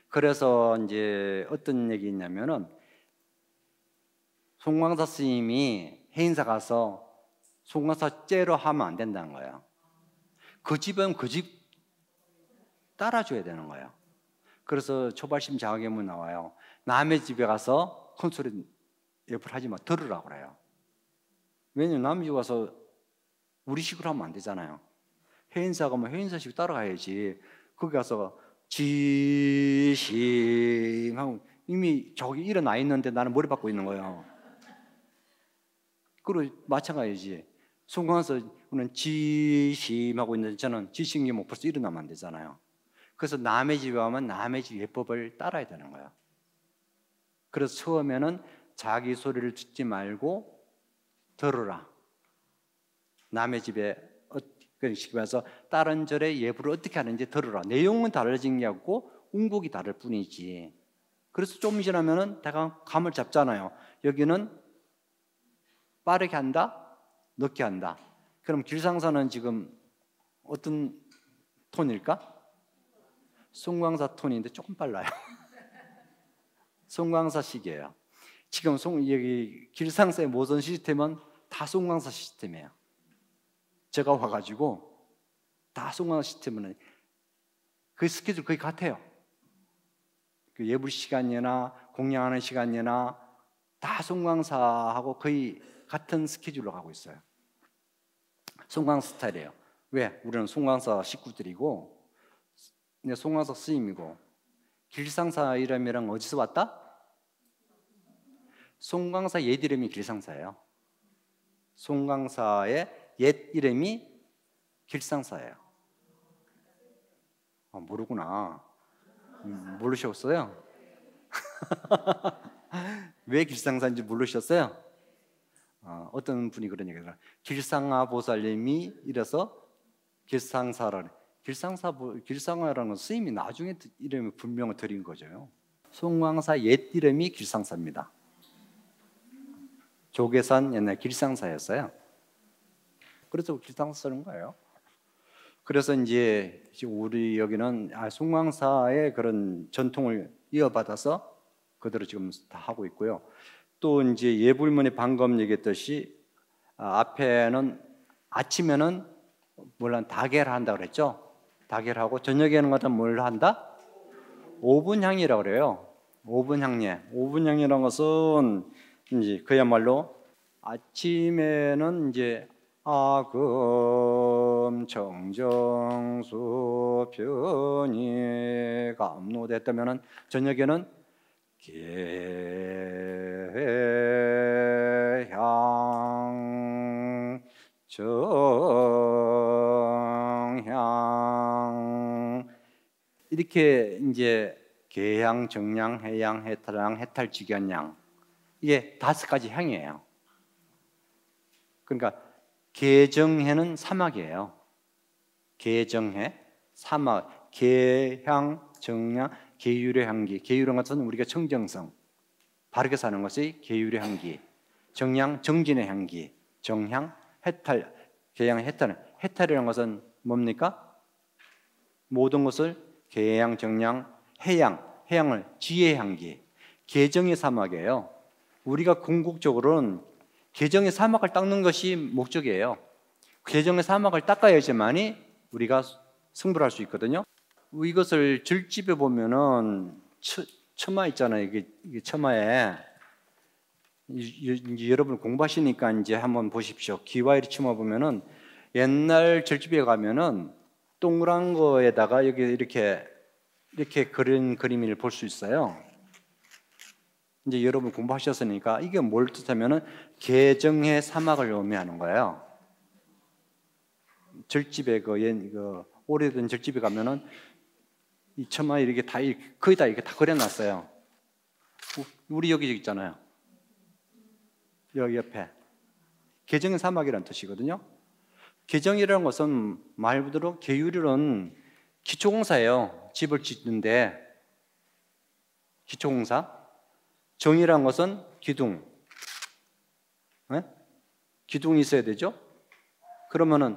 그래서 이제 어떤 얘기 있냐면은 송광사 스님이 해인사 가서 송광사 째로 하면 안 된다는 거예요. 그 집은 그 집 따라줘야 되는 거예요. 그래서 초발심 자화계문 나와요. 남의 집에 가서 큰 소리 옆을 하지 마, 들으라고 그래요. 왜냐면 남의 집에 가서 우리 식으로 하면 안 되잖아요. 해인사가 뭐 해인사식 따라가야지. 거기 가서 지심하고 이미 저기 일어나 있는데 나는 머리 받고 있는 거예요. 그리고 마찬가지지. 송광사는 지심하고 있는데 저는 지심이 뭐 벌써 일어나면 안 되잖아요. 그래서 남의 집에 가면 남의 집 예법을 따라야 되는 거예요. 그래서 처음에는 자기 소리를 듣지 말고 들으라. 남의 집에 그런 식으로 다른 절의 예불을 어떻게 하는지 들으라. 내용은 달라진 게 없고 운곡이 다를 뿐이지. 그래서 좀 지나면은 대강 감을 잡잖아요. 여기는 빠르게 한다, 늦게 한다. 그럼 길상사는 지금 어떤 톤일까? 송광사 톤인데 조금 빨라요. 송광사식이에요. 지금 여기 길상사의 모든 시스템은 다 송광사 시스템이에요. 제가 와가지고 다 송광사 시스템은 그 스케줄 거의 같아요. 그 예불 시간이나 공양하는 시간이나 다 송광사하고 거의 같은 스케줄로 가고 있어요. 송광사 스타일이에요. 왜? 우리는 송광사 식구들이고 송광사 스님이고 길상사 이름이랑 어디서 왔다? 송광사 옛 이름이 길상사예요. 송광사의 옛 이름이 길상사예요. 모르구나. 모르셨어요? 왜 길상사인지 모르셨어요? 어떤 분이 그런 얘기를 해요. 길상아 보살님이 이래서 길상사라는, 길상아라는 건 스님이 나중에 이름을 분명히 드린 거죠. 송광사 옛 이름이 길상사입니다. 조계산 옛날 길상사였어요. 그래서 길상사 쓰는 거예요. 그래서 이제 우리 여기는 송광사의 그런 전통을 이어받아서 그대로 지금 다 하고 있고요. 또 이제 예불문이 방금 얘기했듯이 앞에는 아침에는 물론 다계를 한다고 그랬죠. 다계를 하고 저녁에는 것은 뭘 한다? 오분향이라고 그래요. 오분향례. 오분향이라는 것은 이제 그야말로 아침에는 이제 아금 정정수 변이가 압로됐다면은 저녁에는 개향 정향 이렇게 이제 개향, 정향, 해향, 해탈향, 해탈직연향 이게 5가지 향이에요. 그러니까 개정해는 사막이에요. 개정해, 사막, 개향, 정향, 계율의 향기. 계율은 것은 우리가 청정성, 바르게 사는 것이 계율의 향기. 정향, 정진의 향기. 정향, 해탈, 개향, 해탈. 해탈이라는 것은 뭡니까? 모든 것을 개향, 정향, 해양, 해양을 지혜의 향기. 개정의 사막이에요. 우리가 궁극적으로는 개정의 사막을 닦는 것이 목적이에요. 개정의 사막을 닦아야지만이 우리가 승부를 할 수 있거든요. 이것을 절집에 보면은 처마 있잖아요. 이게 처마에 여러분 공부하시니까 이제 한번 보십시오. 기와이리 처마 보면은 옛날 절집에 가면은 동그란 거에다가 여기 이렇게 그린 그림을 볼 수 있어요. 이제 여러분 공부하셨으니까 이게 뭘 뜻하면은 개정의 사막을 의미하는 거예요. 절집에 그 오래된 절집에 가면은 이 처마에 이렇게 다 거의 다 이렇게 다 그려놨어요. 우리 여기 있잖아요. 여기 옆에 개정의 사막이라는 뜻이거든요. 개정이라는 것은 말 그대로 계율은 기초공사예요. 집을 짓는데 기초공사. 정이라는 것은 기둥. 네? 기둥이 있어야 되죠. 그러면은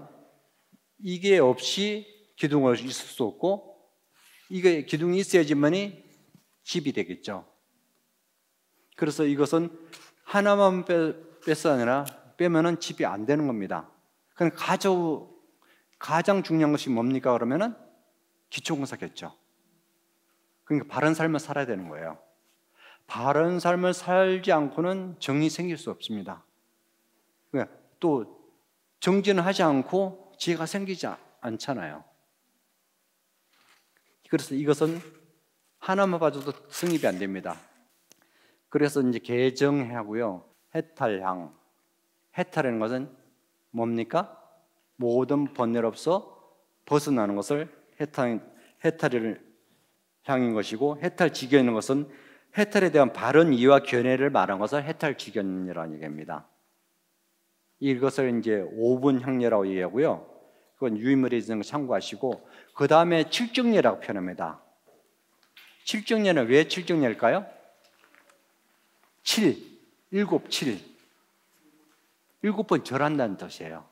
이게 없이 기둥을 있을 수 없고 이게 기둥이 있어야지만이 집이 되겠죠. 그래서 이것은 하나만 뺐어 아니라 빼면은 집이 안 되는 겁니다. 그럼 가장 중요한 것이 뭡니까? 그러면은 기초공사겠죠. 그러니까 바른 삶을 살아야 되는 거예요. 바른 삶을 살지 않고는 정이 생길 수 없습니다. 또 정진을 하지 않고 지혜가 생기지 않잖아요. 그래서 이것은 하나만 봐줘도 승입이 안 됩니다. 그래서 이제 개정하고요. 해탈향. 해탈이라는 것은 뭡니까? 모든 번뇌로서 벗어나는 것을 해탈을 향인 것이고, 해탈직연인 것은 해탈에 대한 바른 이해와 견해를 말한 것을 해탈직연이라는 얘기입니다. 이것을 이제 5분 향례라고 얘기하고요. 그건 유인물에 있는 거 참고하시고, 그 다음에 칠정례라고 표현합니다. 칠정례는 왜 칠정례일까요? 7, 7번 절한다는 뜻이에요.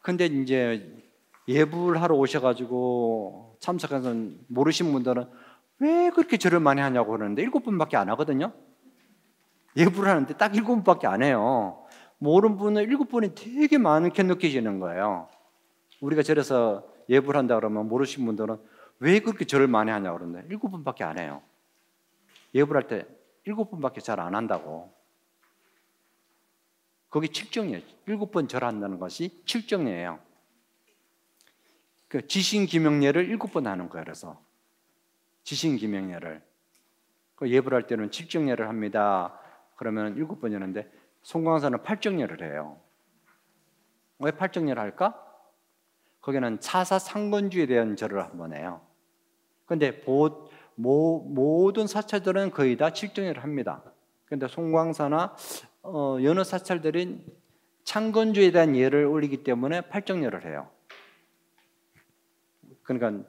근데 이제 예불 하러 오셔가지고 참석해서 모르신 분들은 왜 그렇게 절을 많이 하냐고 그러는데 7번밖에 안 하거든요. 예불 하는데 딱 7번밖에 안 해요. 모르는 분은 7번이 되게 많게 느껴지는 거예요. 우리가 절에서 예불 한다 그러면 모르신 분들은 왜 그렇게 절을 많이 하냐고 그러는데 7번밖에 안 해요. 예불할 때 7번밖에 잘 안 한다고. 거기 칠정례예요. 7번 절한다는 것이 칠정례예요. 그 지신기명례를 7번 하는 거예요. 그래서 지신기명례를 그 예불할 때는 칠정례를 합니다. 그러면 7번 하는데 송광사는 8정례를 해요. 왜 팔정렬을 할까? 거기는 차사상건주에 대한 절을 한번 해요. 그런데 모든 사찰들은 거의 다 칠정렬을 합니다. 그런데 송광사나 여느 사찰들은 창건주에 대한 예를 올리기 때문에 팔정렬을 해요. 그러니까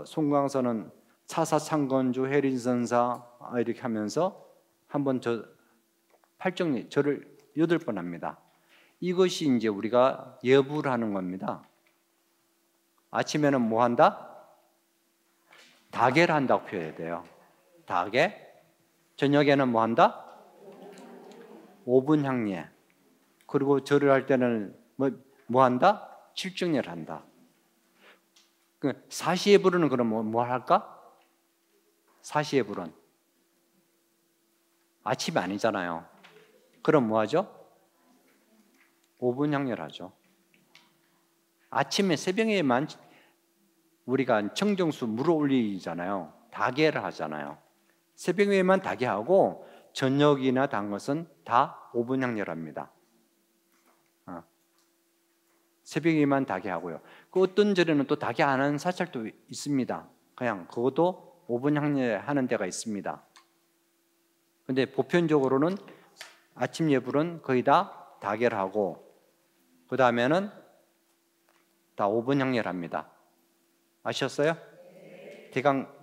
송광사는 차사창건주, 해린선사 이렇게 하면서 한번 팔정렬 절을 8번 합니다. 이것이 이제 우리가 예불 하는 겁니다. 아침에는 뭐 한다? 다계를 한다고 표현해야 돼요. 다계. 저녁에는 뭐 한다? 5분 향례. 그리고 절을 할 때는 뭐 한다? 칠정례를 한다. 사시예불은 그럼 뭐 할까? 사시예불은 아침이 아니잖아요. 그럼 뭐 하죠? 5분 향례를 하죠. 아침에 새벽에만 우리가 청정수 물을 올리잖아요. 다계를 하잖아요. 새벽에만 다계하고 저녁이나 단 것은 다 5분 향례를 합니다. 새벽에만 다계하고요. 그 어떤 절에는 또 다계 안 하는 사찰도 있습니다. 그냥 그것도 5분 향례 하는 데가 있습니다. 근데 보편적으로는 아침 예불은 거의 다 다계를 하고 그 다음에는 다 5분 향례를 합니다. 아셨어요? 대강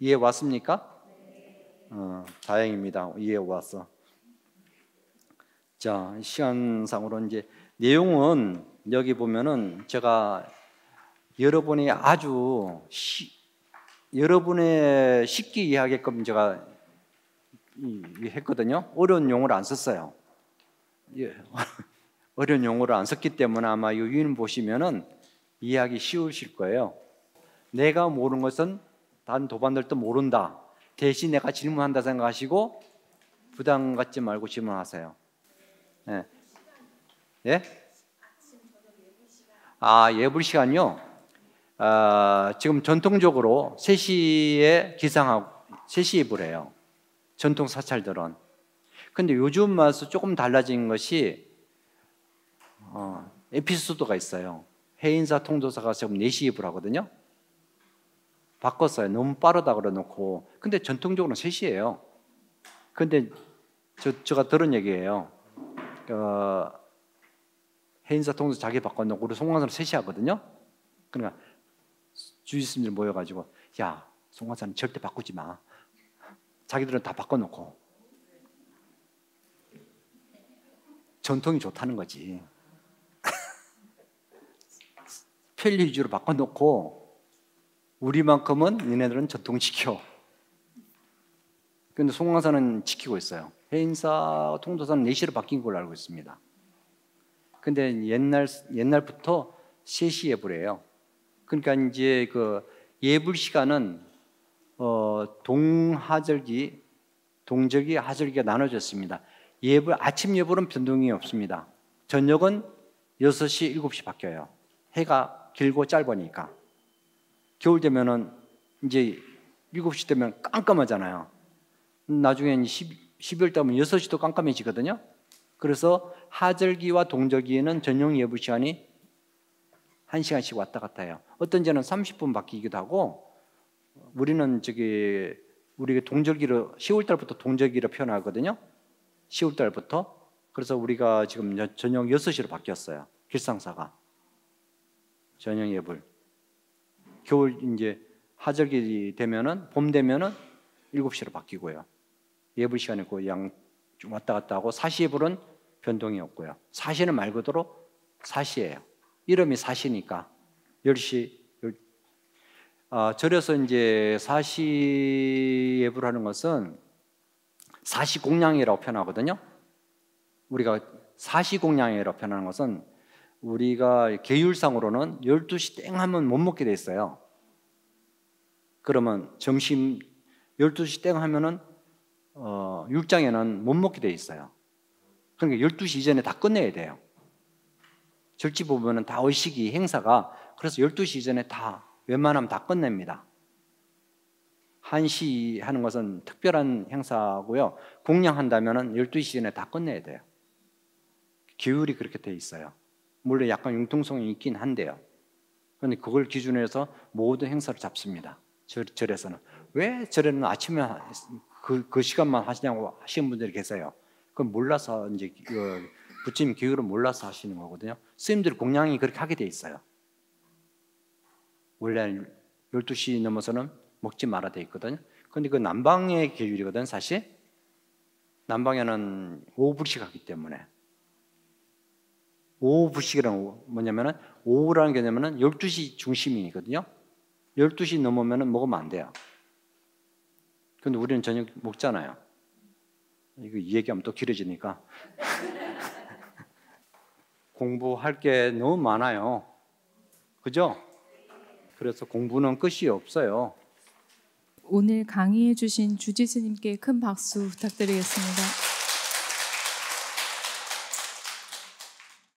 이해 왔습니까? 다행입니다. 이해 왔어. 자, 시간상으로 이제 내용은 여기 보면은 제가 여러분이 여러분의 쉽게 이해하게끔 제가 했거든요. 어려운 용어를 안 썼어요. 어려운 용어를 안 썼기 때문에 아마 이 유인 보시면은 이해하기 쉬우실 거예요. 내가 모르는 것은 다른 도반들도 모른다. 대신 내가 질문한다 생각하시고 부담 갖지 말고 질문하세요. 예? 예? 예불 시간요. 지금 전통적으로 3시에 기상하고 3시 예불해요. 전통 사찰들은. 근데 요즘 와서 조금 달라진 것이 에피소드가 있어요. 해인사 통도사가 지금 4시 예불하거든요. 바꿨어요. 너무 빠르다 그래놓고. 근데 전통적으로는 3시예요. 근데 제가 들은 얘기예요. 해인사 통도사 자기 바꿔놓고 우리 송광사는 3시 하거든요. 그러니까 주지스님들 모여가지고 야, 송광사는 절대 바꾸지 마. 자기들은 다 바꿔놓고. 전통이 좋다는 거지. 편리 위주로 바꿔놓고 우리만큼은 니네들은 전통 지켜. 그런데 송광사는 지키고 있어요. 해인사 통도사는 4시로 바뀐 걸로 알고 있습니다. 근데 옛날부터 3시 예불이에요. 그러니까 이제 그 예불 시간은 동하절기, 동절기, 하절기가 나눠졌습니다. 아침 예불은 변동이 없습니다. 저녁은 6시, 7시 바뀌어요. 해가 길고 짧으니까. 겨울 되면은 이제 7시 되면 깜깜하잖아요. 나중에 12월 되면 6시도 깜깜해지거든요. 그래서 하절기와 동절기에는 전용 예불 시간이 1시간씩 왔다 갔다 해요. 어떤 데는 30분 바뀌기도 하고, 우리가 동절기로 10월달부터 동절기로 표현하거든요. 10월달부터. 그래서 우리가 지금 저녁 6시로 바뀌었어요. 길상사가. 저녁 예불. 겨울 이제 하절기 되면은 봄 되면은 7시로 바뀌고요. 예불 시간에 좀 왔다 갔다 하고 사시 예불은 변동이 없고요. 사시는 말 그대로 사시예요. 이름이 사시니까 10시. 절에서 이제 사시 예불하는 것은 사시공양이라고 표현하거든요. 우리가 사시공양이라고 표현하는 것은 우리가 계율상으로는 12시 땡 하면 못 먹게 돼 있어요. 그러면 점심 12시 땡 하면은 육장에는 못 먹게 돼 있어요. 그러니까 12시 이전에 다 끝내야 돼요. 절지 보면은 다 의식이 행사가 그래서 12시 이전에 다 웬만하면 다 끝냅니다. 1시 하는 것은 특별한 행사고요. 공양한다면은 12시 전에 다 끝내야 돼요. 규율이 그렇게 돼 있어요. 물론 약간 융통성이 있긴 한데요. 그런데 그걸 기준으로 해서 모든 행사를 잡습니다. 절에서는. 왜 절에는 아침에 그 시간만 하시냐고 하시는 분들이 계세요. 그건 몰라서 이제 부처님 교육을 몰라서 하시는 거거든요. 스님들 공양이 그렇게 하게 돼 있어요. 원래는 12시 넘어서는 먹지 말아 돼 있거든요. 그런데 그 남방의 계율이거든 사실. 남방에는 오불식 하기 때문에. 오불식이라는 뭐냐면은 오후라는 개념은 12시 중심이거든요. 12시 넘으면 먹으면 안 돼요. 근데 우리는 저녁 먹잖아요. 이거 이 얘기하면 또 길어지니까. 공부할 게 너무 많아요. 그죠? 그래서 공부는 끝이 없어요. 오늘 강의해 주신 주지 스님께 큰 박수 부탁드리겠습니다.